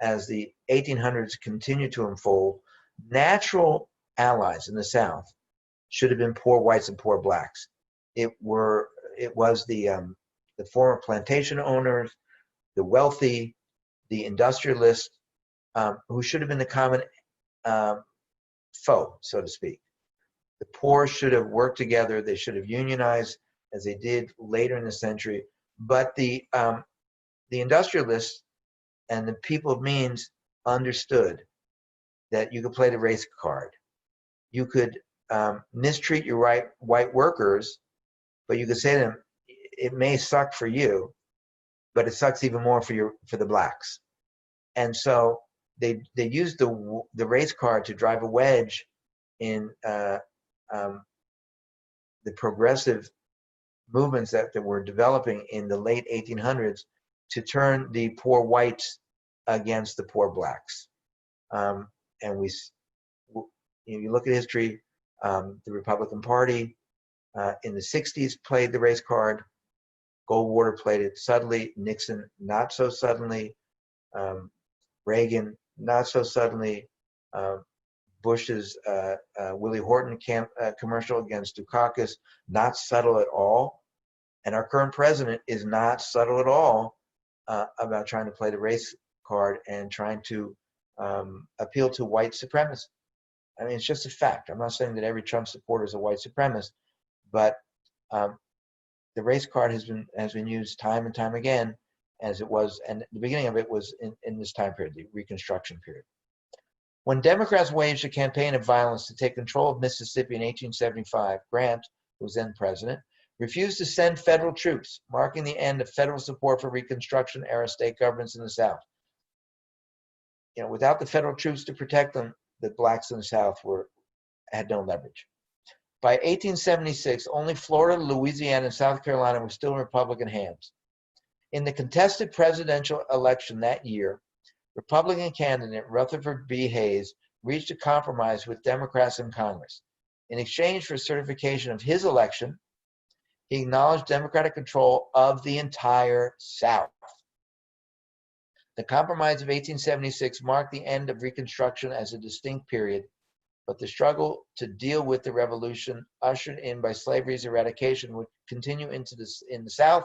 as the 1800s continued to unfold, natural allies in the South should have been poor whites and poor blacks. It was the former plantation owners, the wealthy, the industrialists, who should have been the common foe, so to speak. The poor should have worked together. They should have unionized, as they did later in the century. But the industrialists and the people of means understood that you could play the race card. You could mistreat your white workers, but you could say to them, it may suck for you, but it sucks even more for the blacks. And so they used the race card to drive a wedge in the progressive movements that were developing in the late 1800s to turn the poor whites against the poor blacks. And you look at history, the Republican Party in the 60s played the race card. Goldwater played it subtly. Nixon, not so suddenly. Reagan, not so suddenly. Bush's Willie Horton commercial against Dukakis, not subtle at all. And our current president is not subtle at all about trying to play the race card and trying to appeal to white supremacy. I mean, it's just a fact. I'm not saying that every Trump supporter is a white supremacist, but the race card has been used time and time again, as it was, and the beginning of it was in this time period, the Reconstruction period. When Democrats waged a campaign of violence to take control of Mississippi in 1875, Grant, who was then president, refused to send federal troops, marking the end of federal support for Reconstruction-era state governments in the South. Without the federal troops to protect them, the blacks in the South had no leverage. By 1876, only Florida, Louisiana, and South Carolina were still in Republican hands. In the contested presidential election that year, Republican candidate Rutherford B. Hayes reached a compromise with Democrats in Congress. In exchange for certification of his election, he acknowledged Democratic control of the entire South. The Compromise of 1876 marked the end of Reconstruction as a distinct period, but the struggle to deal with the revolution ushered in by slavery's eradication would continue in the South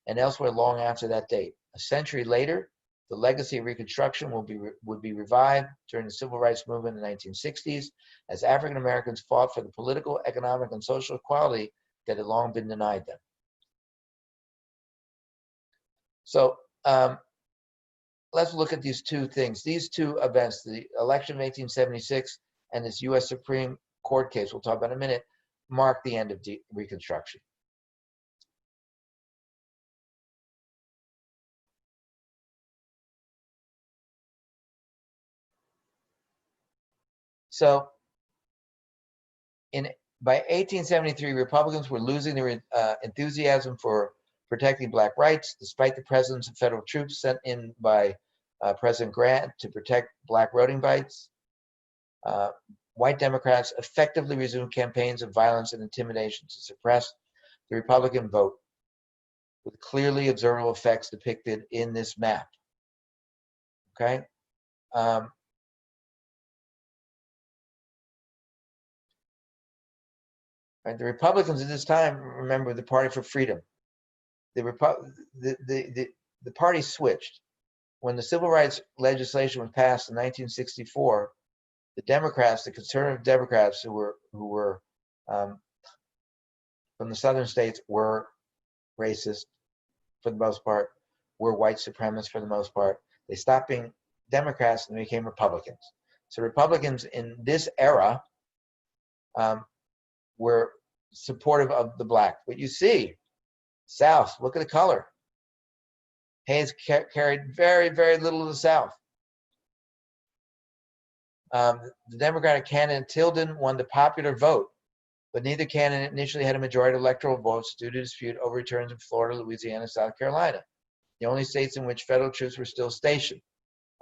and elsewhere long after that date. A century later, the legacy of Reconstruction would be revived during the Civil Rights Movement in the 1960s as African Americans fought for the political, economic, and social equality that had long been denied them. So let's look at these two things. These two events, the election of 1876 and this U.S. Supreme Court case we'll talk about in a minute, mark the end of Reconstruction. So by 1873, Republicans were losing their enthusiasm for protecting black rights, despite the presence of federal troops sent in by President Grant to protect black voting rights. White Democrats effectively resumed campaigns of violence and intimidation to suppress the Republican vote, with clearly observable effects depicted in this map. Okay? The Republicans at this time, remember, the Party for Freedom. The party switched. When the civil rights legislation was passed in 1964, the Democrats, the conservative Democrats who were from the southern states, were racist for the most part, were white supremacists for the most part. They stopped being Democrats and they became Republicans. So Republicans in this era were supportive of the black. But you see, South, look at the color. Hayes carried very, very little of the South. The Democratic candidate Tilden won the popular vote, but neither candidate initially had a majority of electoral votes due to dispute over returns in Florida, Louisiana, and South Carolina, the only states in which federal troops were still stationed.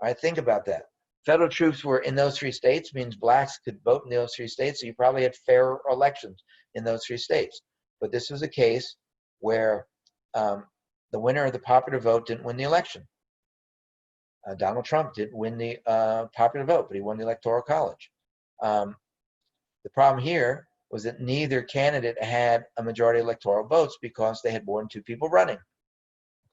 All right, think about that. Federal troops were in those three states, means blacks could vote in those three states, so you probably had fairer elections in those three states. But this was a case where the winner of the popular vote didn't win the election. Donald Trump didn't win the popular vote, but he won the Electoral College. The problem here was that neither candidate had a majority of electoral votes because they had more than two people running.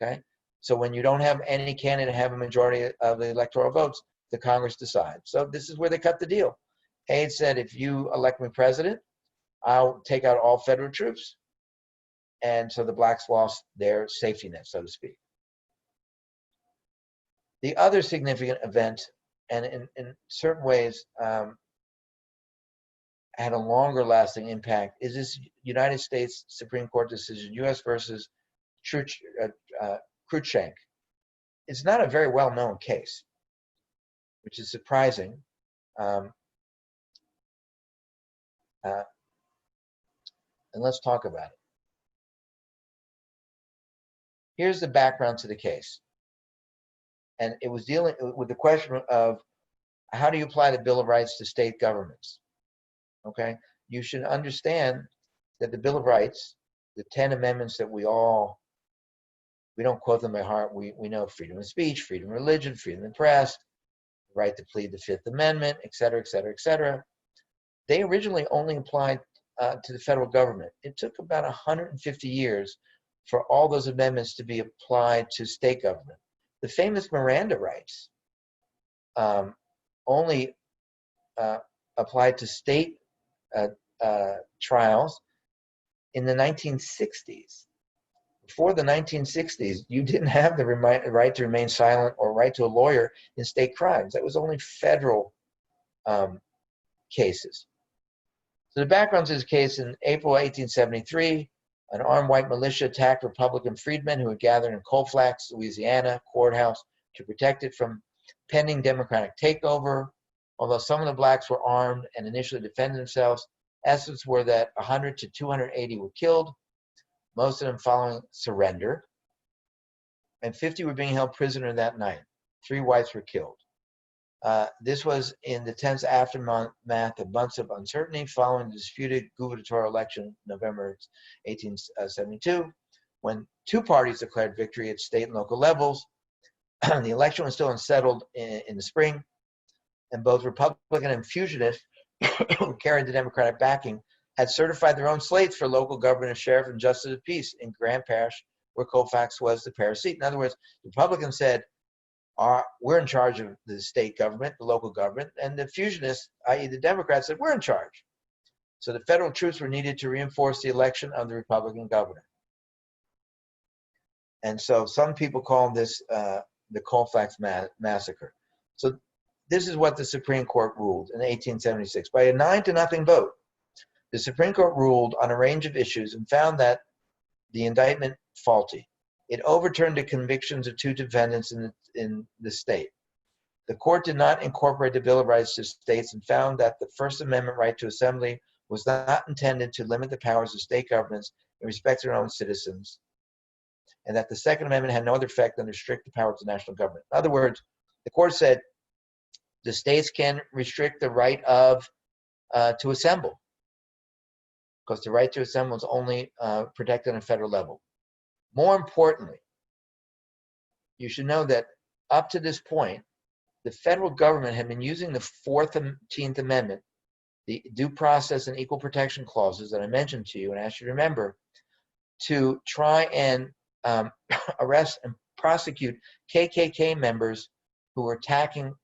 Okay? So when you don't have any candidate have a majority of the electoral votes, the Congress decides. So this is where they cut the deal. Aide said, if you elect me president, I'll take out all federal troops. And so the blacks lost their safety net, so to speak. The other significant event, and in certain ways had a longer lasting impact, is this United States Supreme Court decision, U.S. versus Cruikshank. It's not a very well-known case, which is surprising. And let's talk about it. Here's the background to the case. And it was dealing with the question of how do you apply the Bill of Rights to state governments? Okay, you should understand that the Bill of Rights, the 10 amendments that we don't quote them by heart, we know freedom of speech, freedom of religion, freedom of the press, the right to plead the Fifth Amendment, et cetera, et cetera, et cetera. They originally only applied to the federal government. It took about 150 years for all those amendments to be applied to state government. The famous Miranda rights only applied to state trials in the 1960s. Before the 1960s, you didn't have the right to remain silent or right to a lawyer in state crimes. That was only federal cases. So the background to this case: in April 1873, an armed white militia attacked Republican freedmen who had gathered in Colfax, Louisiana courthouse to protect it from pending Democratic takeover. Although some of the blacks were armed and initially defended themselves, estimates were that 100 to 280 were killed, most of them following surrender, and 50 were being held prisoner that night. 3 whites were killed. This was in the tense aftermath of months of uncertainty following the disputed gubernatorial election, November 1872, when 2 parties declared victory at state and local levels. The election was still unsettled in the spring, and both Republican and fugitives who carried the Democratic backing had certified their own slates for local governor, sheriff, and justice of peace in Grand Parish, where Colfax was the parish seat. In other words, the Republicans said, we're in charge of the state government, the local government, and the fusionists, i.e. the Democrats, said, we're in charge. So the federal troops were needed to reinforce the election of the Republican governor. And so some people call this the Colfax Massacre. So this is what the Supreme Court ruled in 1876. By a 9-0 vote, the Supreme Court ruled on a range of issues and found that the indictment faulty. It overturned the convictions of 2 defendants in the state. The court did not incorporate the Bill of Rights to states and found that the First Amendment right to assembly was not intended to limit the powers of state governments in respect to their own citizens, and that the Second Amendment had no other effect than to restrict the powers of the national government. In other words, the court said the states can restrict the right of to assemble, because the right to assemble is only protected on a federal level. More importantly, you should know that up to this point, the federal government had been using the 14th Amendment, the due process and equal protection clauses that I mentioned to you and asked you to remember, to try and arrest and prosecute KKK members who were attacking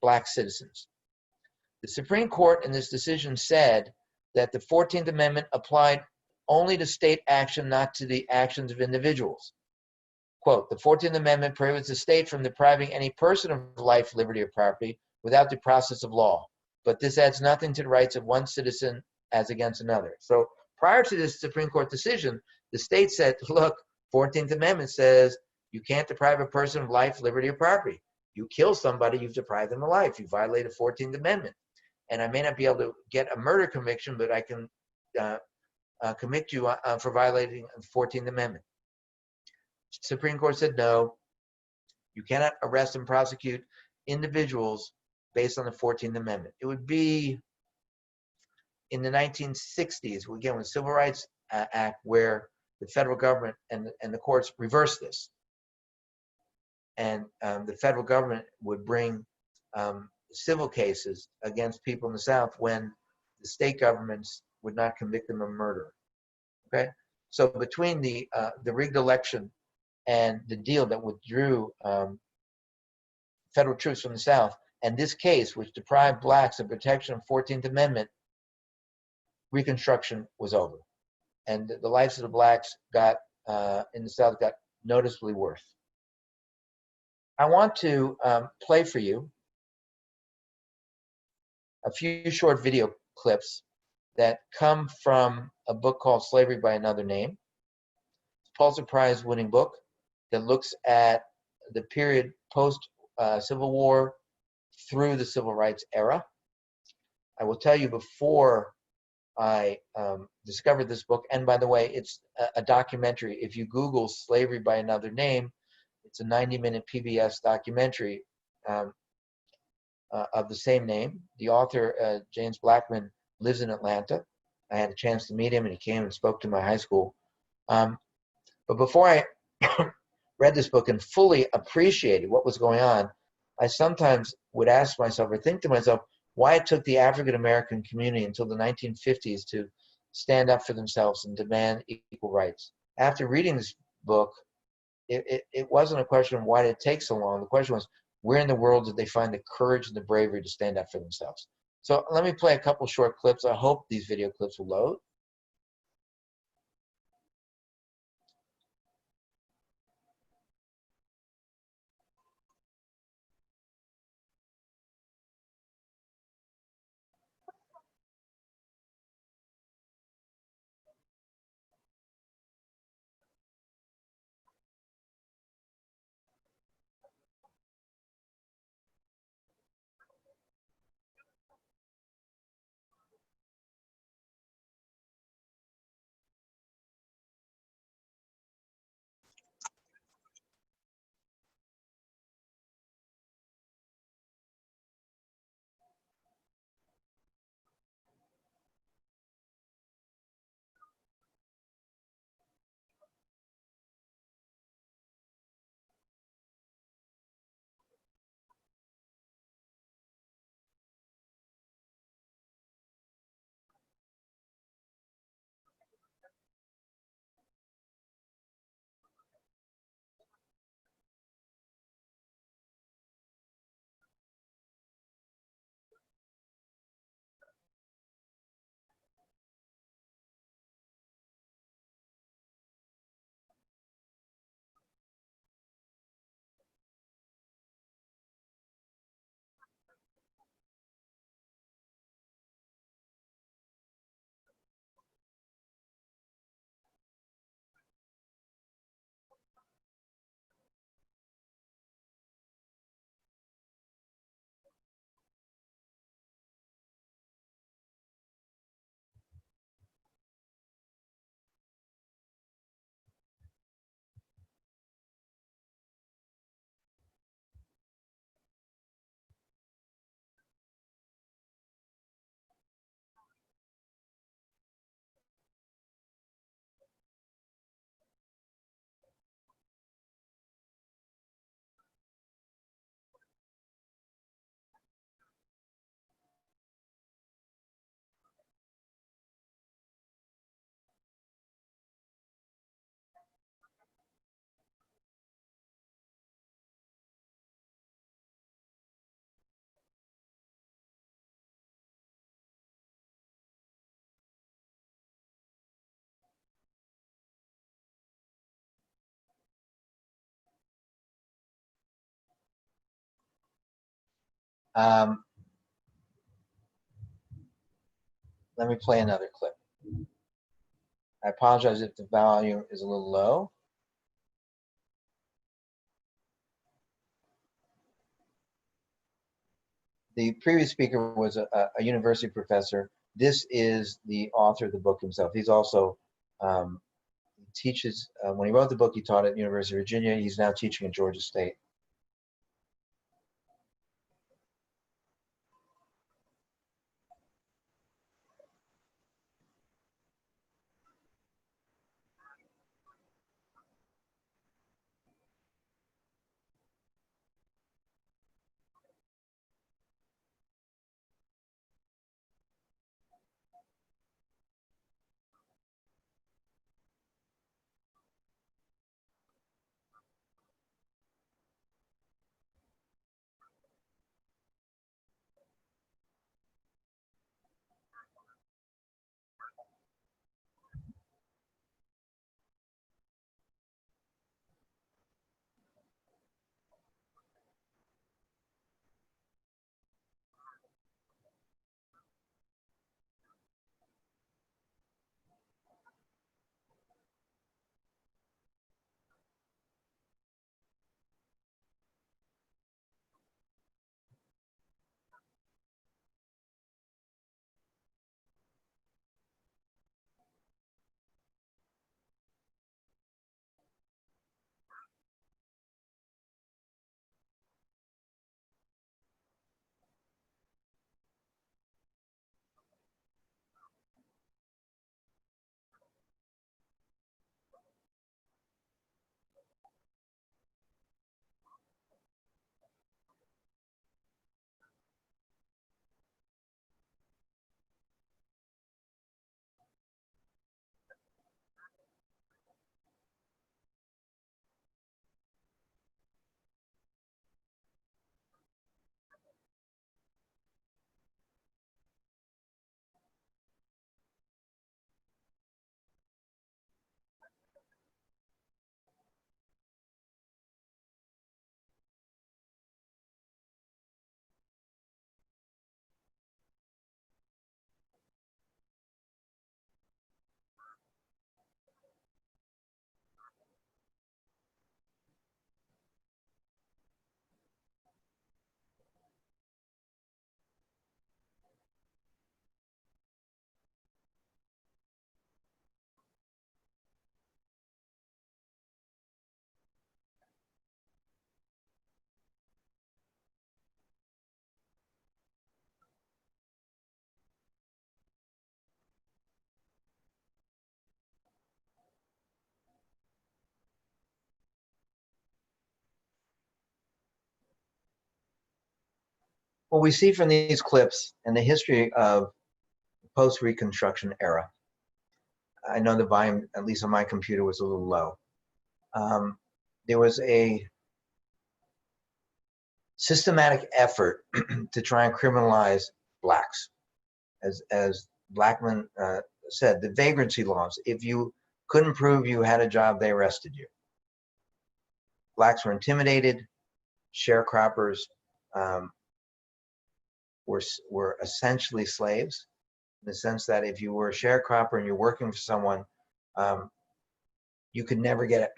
black citizens. The Supreme Court in this decision said that the 14th Amendment applied only to state action, not to the actions of individuals. Quote, the 14th Amendment prohibits the state from depriving any person of life, liberty, or property without due process of law. But this adds nothing to the rights of one citizen as against another. So prior to this Supreme Court decision, the state said, look, 14th Amendment says you can't deprive a person of life, liberty, or property. You kill somebody, you've deprived them of life. You violate the 14th Amendment. And I may not be able to get a murder conviction, but I can convict you for violating the 14th Amendment. Supreme Court said no, you cannot arrest and prosecute individuals based on the 14th Amendment. It would be in the 1960s, again, with the Civil Rights Act, where the federal government and the courts reversed this. And the federal government would bring civil cases against people in the South when the state governments would not convict them of murder. Okay, so between the rigged election and the deal that withdrew federal troops from the South, and this case, which deprived blacks of protection of 14th Amendment, Reconstruction was over, and the lives of the blacks got in the South got noticeably worse. I want to play for you a few short video clips that come from a book called Slavery by Another Name. It's a Pulitzer Prize winning book that looks at the period post Civil War through the Civil Rights era. I will tell you, before I discovered this book, and by the way, it's a documentary. If you Google Slavery by Another Name, it's a 90-minute PBS documentary of the same name. The author, James Blackman, lives in Atlanta. I had a chance to meet him, and he came and spoke to my high school. But before I read this book and fully appreciated what was going on, I sometimes would ask myself or think to myself why it took the African American community until the 1950s to stand up for themselves and demand equal rights. After reading this book, it wasn't a question of why did it take so long. The question was, where in the world did they find the courage and the bravery to stand up for themselves? So let me play a couple short clips. I hope these video clips will load. Um, let me play another clip. I apologize if the volume is a little low. The previous speaker was a university professor. This is the author of the book himself. He's also teaches, when he wrote the book, he taught at University of Virginia. He's now teaching at Georgia State. What we see from these clips and the history of post-Reconstruction era, I know the volume, at least on my computer, was a little low. There was a systematic effort to try and criminalize blacks. As Blackman said, the vagrancy laws, if you couldn't prove you had a job, they arrested you. Blacks were intimidated. Sharecroppers were essentially slaves, in the sense that if you were a sharecropper and you're working for someone, you could never get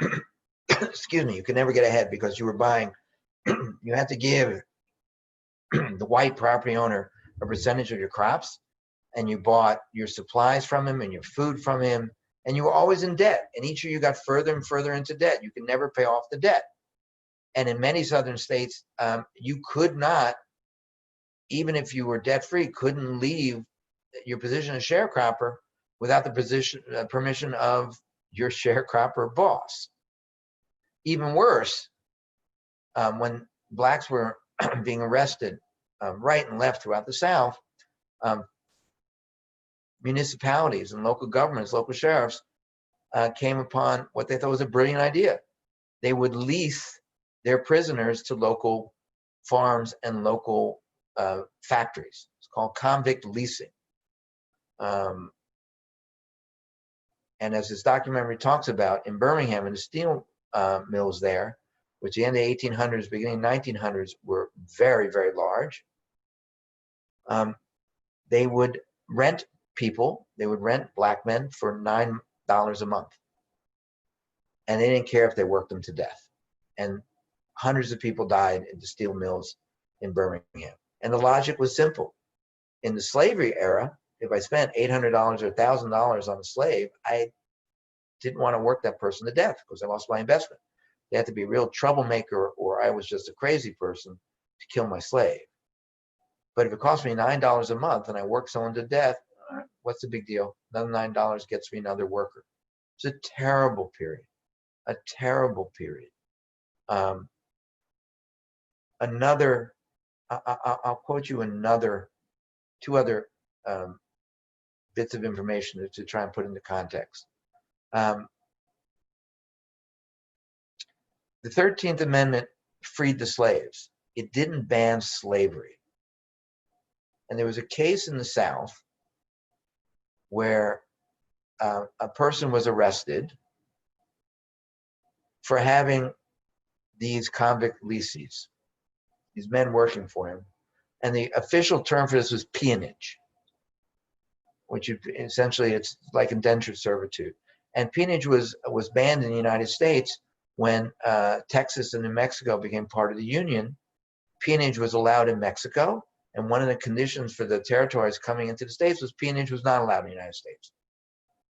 excuse me, you could never get ahead because you were buying. You had to give the white property owner a percentage of your crops, and you bought your supplies from him and your food from him, and you were always in debt. And each year you got further and further into debt. You could never pay off the debt. And in many southern states, you could not, even if you were debt-free, couldn't leave your position as sharecropper without the permission of your sharecropper boss. Even worse, when blacks were being arrested right and left throughout the South, municipalities and local governments, local sheriffs, came upon what they thought was a brilliant idea. They would lease their prisoners to local farms and local factories. It's called convict leasing. And as this documentary talks about, in Birmingham, in the steel mills there, which the end of the 1800s, beginning 1900s, were very, very large, they would rent people, they would rent black men for $9 a month. And they didn't care if they worked them to death. And hundreds of people died in the steel mills in Birmingham. And the logic was simple. In the slavery era, if I spent $800 or $1,000 on a slave, I didn't want to work that person to death because I lost my investment. They had to be a real troublemaker, or I was just a crazy person to kill my slave. But if it cost me $9 a month and I work someone to death, what's the big deal? Another $9 gets me another worker. It's a terrible period. A terrible period. I'll quote you two other bits of information to try and put into context. The 13th Amendment freed the slaves. It didn't ban slavery. And there was a case in the South where a person was arrested for having these convict leases, these men working for him. And the official term for this was peonage, which essentially it's like indentured servitude. And peonage was banned in the United States when Texas and New Mexico became part of the Union. Peonage was allowed in Mexico, and one of the conditions for the territories coming into the States was peonage was not allowed in the United States.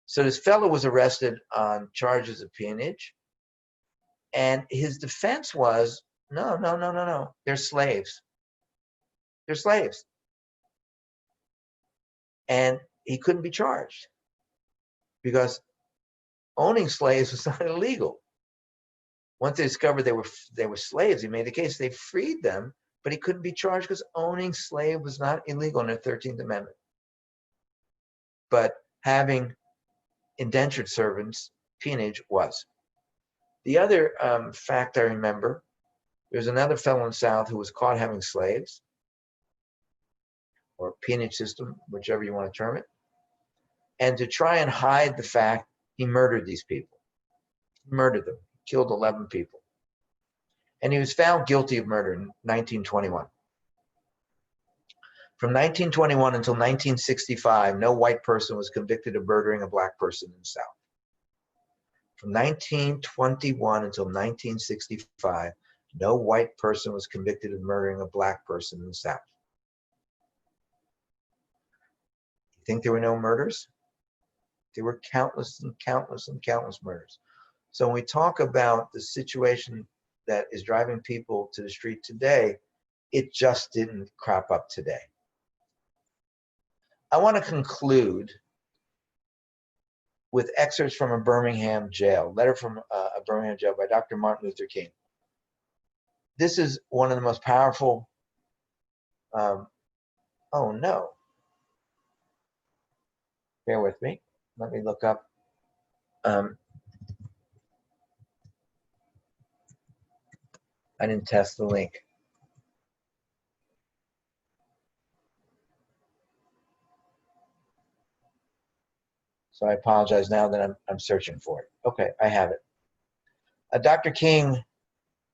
So this fellow was arrested on charges of peonage, and his defense was, no, they're slaves. They're slaves. And he couldn't be charged because owning slaves was not illegal. Once they discovered they were slaves, he made the case, they freed them, but he couldn't be charged because owning slave was not illegal in the 13th Amendment. But having indentured servants, peonage, was. The other fact I remember, there's another fellow in the South who was caught having slaves, or peonage system, whichever you want to term it. And to try and hide the fact, he murdered these people. He murdered them, killed 11 people. And he was found guilty of murder in 1921. From 1921 until 1965, no white person was convicted of murdering a black person in the South. From 1921 until 1965, no white person was convicted of murdering a black person in the South. You think there were no murders? There were countless and countless and countless murders. So when we talk about the situation that is driving people to the street today, it just didn't crop up today. I want to conclude with excerpts from a Birmingham jail, letter from a Birmingham jail by Dr. Martin Luther King. This is one of the most powerful Um, oh no, bear with me. Let me look up. Um, I didn't test the link. So I apologize now that I'm searching for it. Okay, I have it. Dr. King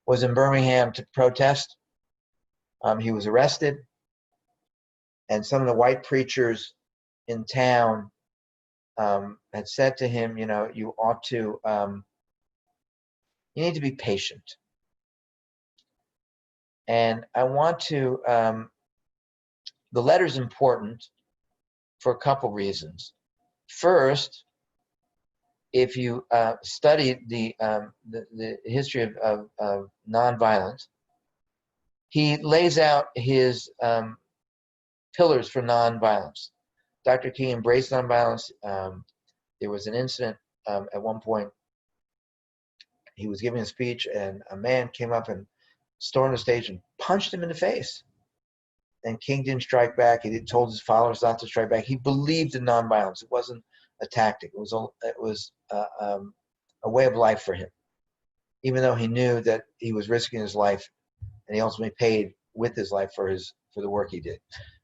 was in Birmingham to protest. He was arrested, and some of the white preachers in town had said to him, you ought to, you need to be patient. And I want to, the letter's important for a couple reasons. First, if you study the history of nonviolence, he lays out his pillars for nonviolence. Dr. King embraced nonviolence. There was an incident at one point. He was giving a speech, and a man came up and stormed the stage and punched him in the face. And King didn't strike back. He told his followers not to strike back. He believed in nonviolence. It wasn't a tactic. It was a way of life for him, even though he knew that he was risking his life, and he ultimately paid with his life for the work he did.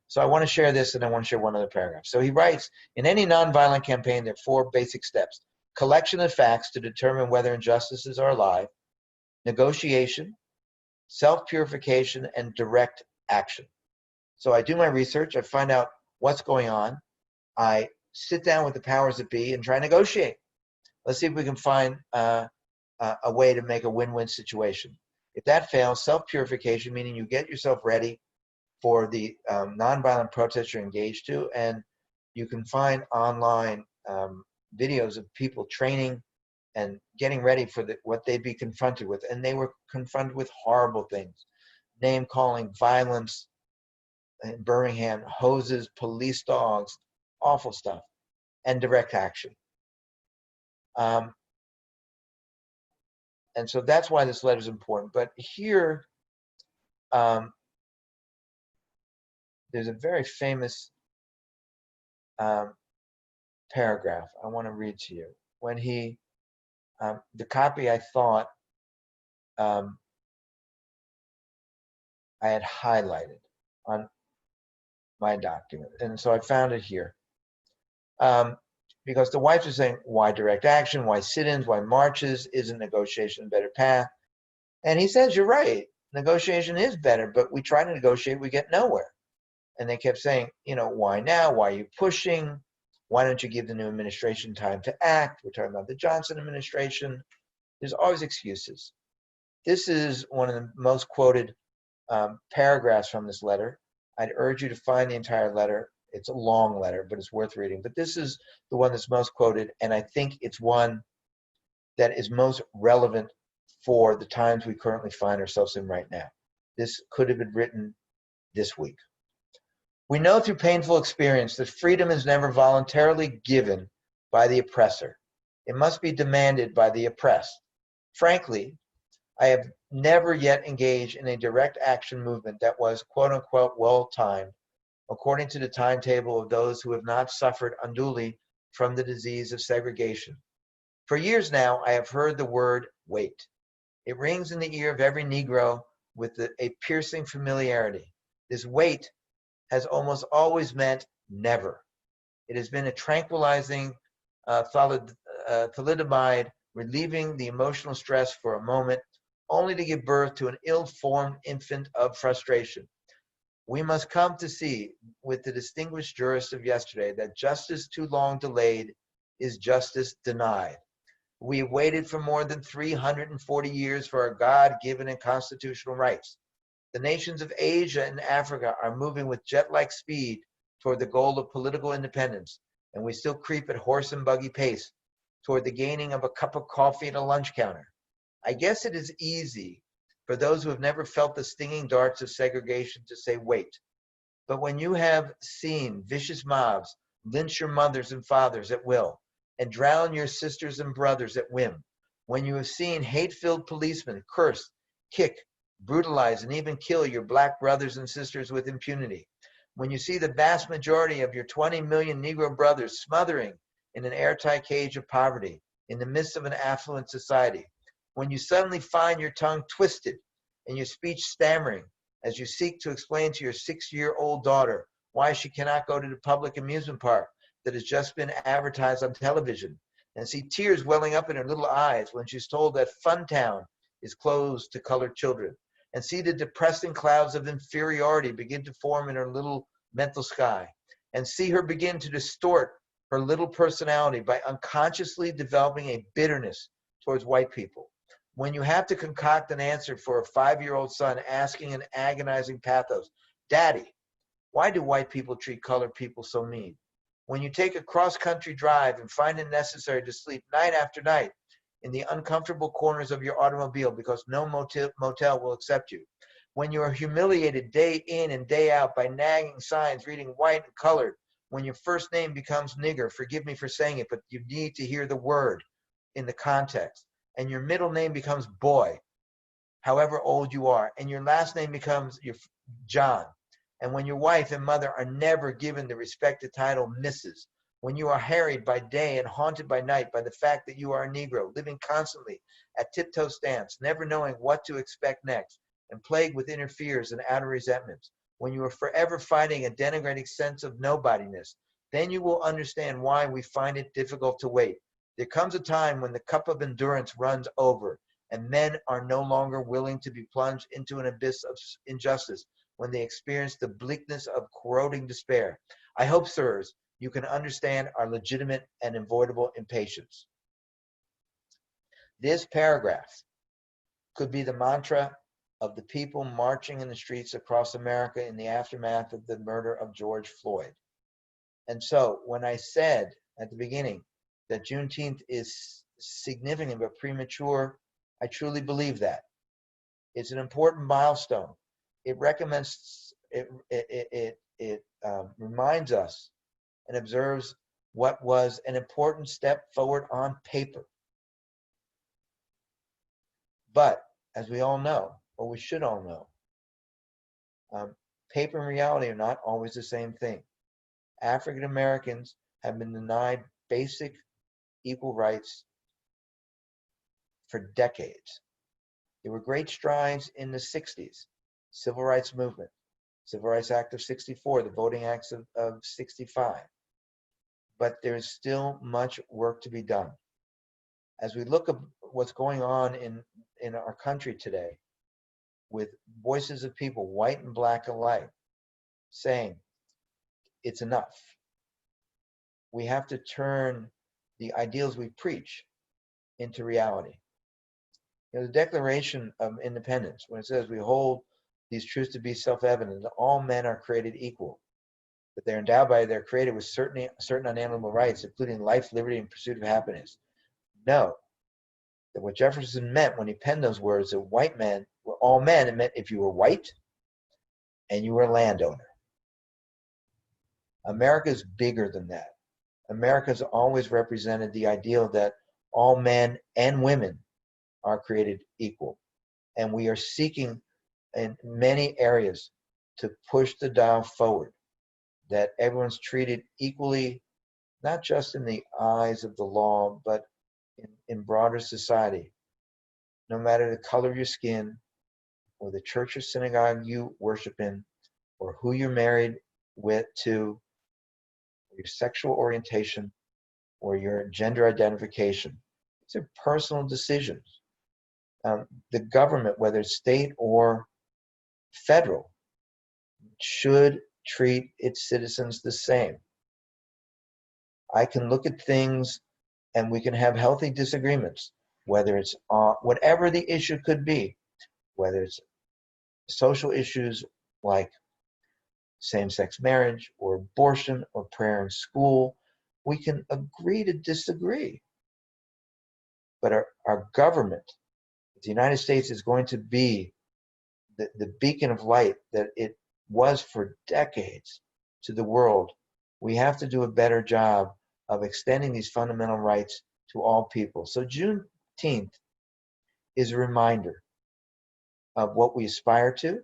So I want to share this, and I want to share one other paragraph. So he writes, in any nonviolent campaign, there are 4 basic steps: collection of facts to determine whether injustices are alive, negotiation, self-purification, and direct action. So I do my research, I find out what's going on, I sit down with the powers that be and try to negotiate. Let's see if we can find a way to make a win-win situation. If that fails, self-purification, meaning you get yourself ready for the nonviolent protests you're engaged to, and you can find online videos of people training and getting ready for what they'd be confronted with. And they were confronted with horrible things: name-calling, violence in Birmingham, hoses, police dogs, awful stuff, and direct action. And so that's why this letter is important. But here, there's a very famous paragraph I want to read to you. When he, the copy I thought I had highlighted on my document, and so I found it here. Because the whites are saying, why direct action, why sit-ins, why marches, isn't negotiation a better path? And he says, you're right, negotiation is better, but we try to negotiate, we get nowhere. And they kept saying, why now? Why are you pushing? Why don't you give the new administration time to act? We're talking about the Johnson administration. There's always excuses. This is one of the most quoted paragraphs from this letter. I'd urge you to find the entire letter. It's a long letter, but it's worth reading. But this is the one that's most quoted, and I think it's one that is most relevant for the times we currently find ourselves in right now. This could have been written this week. We know through painful experience that freedom is never voluntarily given by the oppressor. It must be demanded by the oppressed. Frankly, I have never yet engaged in a direct action movement that was, quote unquote, well-timed, according to the timetable of those who have not suffered unduly from the disease of segregation. For years now, I have heard the word wait. It rings in the ear of every Negro with a piercing familiarity. This wait has almost always meant never. It has been a tranquilizing thalidomide, relieving the emotional stress for a moment, only to give birth to an ill-formed infant of frustration. We must come to see, with the distinguished jurists of yesterday, that justice too long delayed is justice denied. We have waited for more than 340 years for our God-given and constitutional rights. The nations of Asia and Africa are moving with jet-like speed toward the goal of political independence, and we still creep at horse and buggy pace toward the gaining of a cup of coffee at a lunch counter. I guess it is easy for those who have never felt the stinging darts of segregation to say wait. But when you have seen vicious mobs lynch your mothers and fathers at will and drown your sisters and brothers at whim, when you have seen hate-filled policemen curse, kick, brutalize, and even kill your black brothers and sisters with impunity. When you see the vast majority of your 20 million Negro brothers smothering in an airtight cage of poverty in the midst of an affluent society, when you suddenly find your tongue twisted and your speech stammering as you seek to explain to your 6-year-old daughter why she cannot go to the public amusement park that has just been advertised on television, and see tears welling up in her little eyes when she's told that Funtown is closed to colored children, and see the depressing clouds of inferiority begin to form in her little mental sky, and see her begin to distort her little personality by unconsciously developing a bitterness towards white people. When you have to concoct an answer for a 5-year-old son asking in agonizing pathos, "Daddy, why do white people treat colored people so mean?" When you take a cross-country drive and find it necessary to sleep night after night in the uncomfortable corners of your automobile because no motel will accept you. When you are humiliated day in and day out by nagging signs reading white and colored. When your first name becomes nigger, forgive me for saying it, but you need to hear the word in the context. And your middle name becomes boy, however old you are. And your last name becomes your John. And when your wife and mother are never given the respected title Mrs., when you are harried by day and haunted by night by the fact that you are a Negro, living constantly at tiptoe stance, never knowing what to expect next, and plagued with inner fears and outer resentments, when you are forever fighting a denigrating sense of nobodiness, then you will understand why we find it difficult to wait. There comes a time when the cup of endurance runs over, and men are no longer willing to be plunged into an abyss of injustice when they experience the bleakness of corroding despair. I hope, sirs, you can understand our legitimate and avoidable impatience. This paragraph could be the mantra of the people marching in the streets across America in the aftermath of the murder of George Floyd. And so when I said at the beginning that Juneteenth is significant but premature, I truly believe that. It's an important milestone. It recommends, it reminds us and observes what was an important step forward on paper. But as we all know, or we should all know, paper and reality are not always the same thing. African Americans have been denied basic equal rights for decades. There were great strides in the 60s, Civil Rights Movement, Civil Rights Act of 64, the Voting Acts of 65. But there's still much work to be done. As we look at what's going on in our country today, with voices of people, white and black alike, saying it's enough. We have to turn the ideals we preach into reality. You know, the Declaration of Independence, when it says we hold these truths to be self-evident, that all men are created equal, that they're endowed by their creator with certain unalienable rights, including life, liberty, and pursuit of happiness. No, that what Jefferson meant when he penned those words, that white men were all men, it meant if you were white and you were a landowner. America's bigger than that. America's always represented the ideal that all men and women are created equal. And we are seeking in many areas to push the dial forward, that everyone's treated equally, not just in the eyes of the law, but in broader society. No matter the color of your skin, or the church or synagogue you worship in, or who you're married to, or your sexual orientation, or your gender identification. These are personal decisions. The government, whether it's state or federal, should treat its citizens the same. I can look at things and we can have healthy disagreements, whether it's whatever the issue could be, whether it's social issues like same-sex marriage or abortion or prayer in school. We can agree to disagree. But our government, the United States, is going to be the beacon of light that it was for decades to the world. We have to do a better job of extending these fundamental rights to all people. So Juneteenth is a reminder of what we aspire to.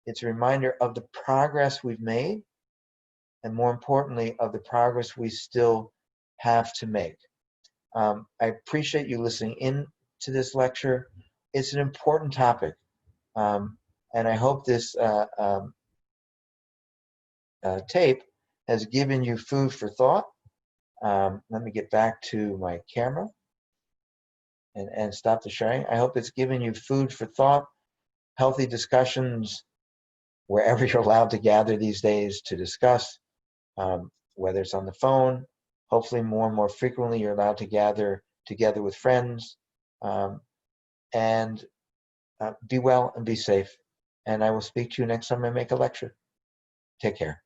It's a reminder of the progress we've made, and more importantly, of the progress we still have to make. I appreciate you listening in to this lecture. It's an important topic, and I hope this tape has given you food for thought. Let me get back to my camera and stop the sharing. I hope it's given you food for thought, healthy discussions wherever you're allowed to gather these days to discuss, whether it's on the phone. Hopefully more and more frequently you're allowed to gather together with friends, and be well and be safe. And I will speak to you next time I make a lecture. Take care.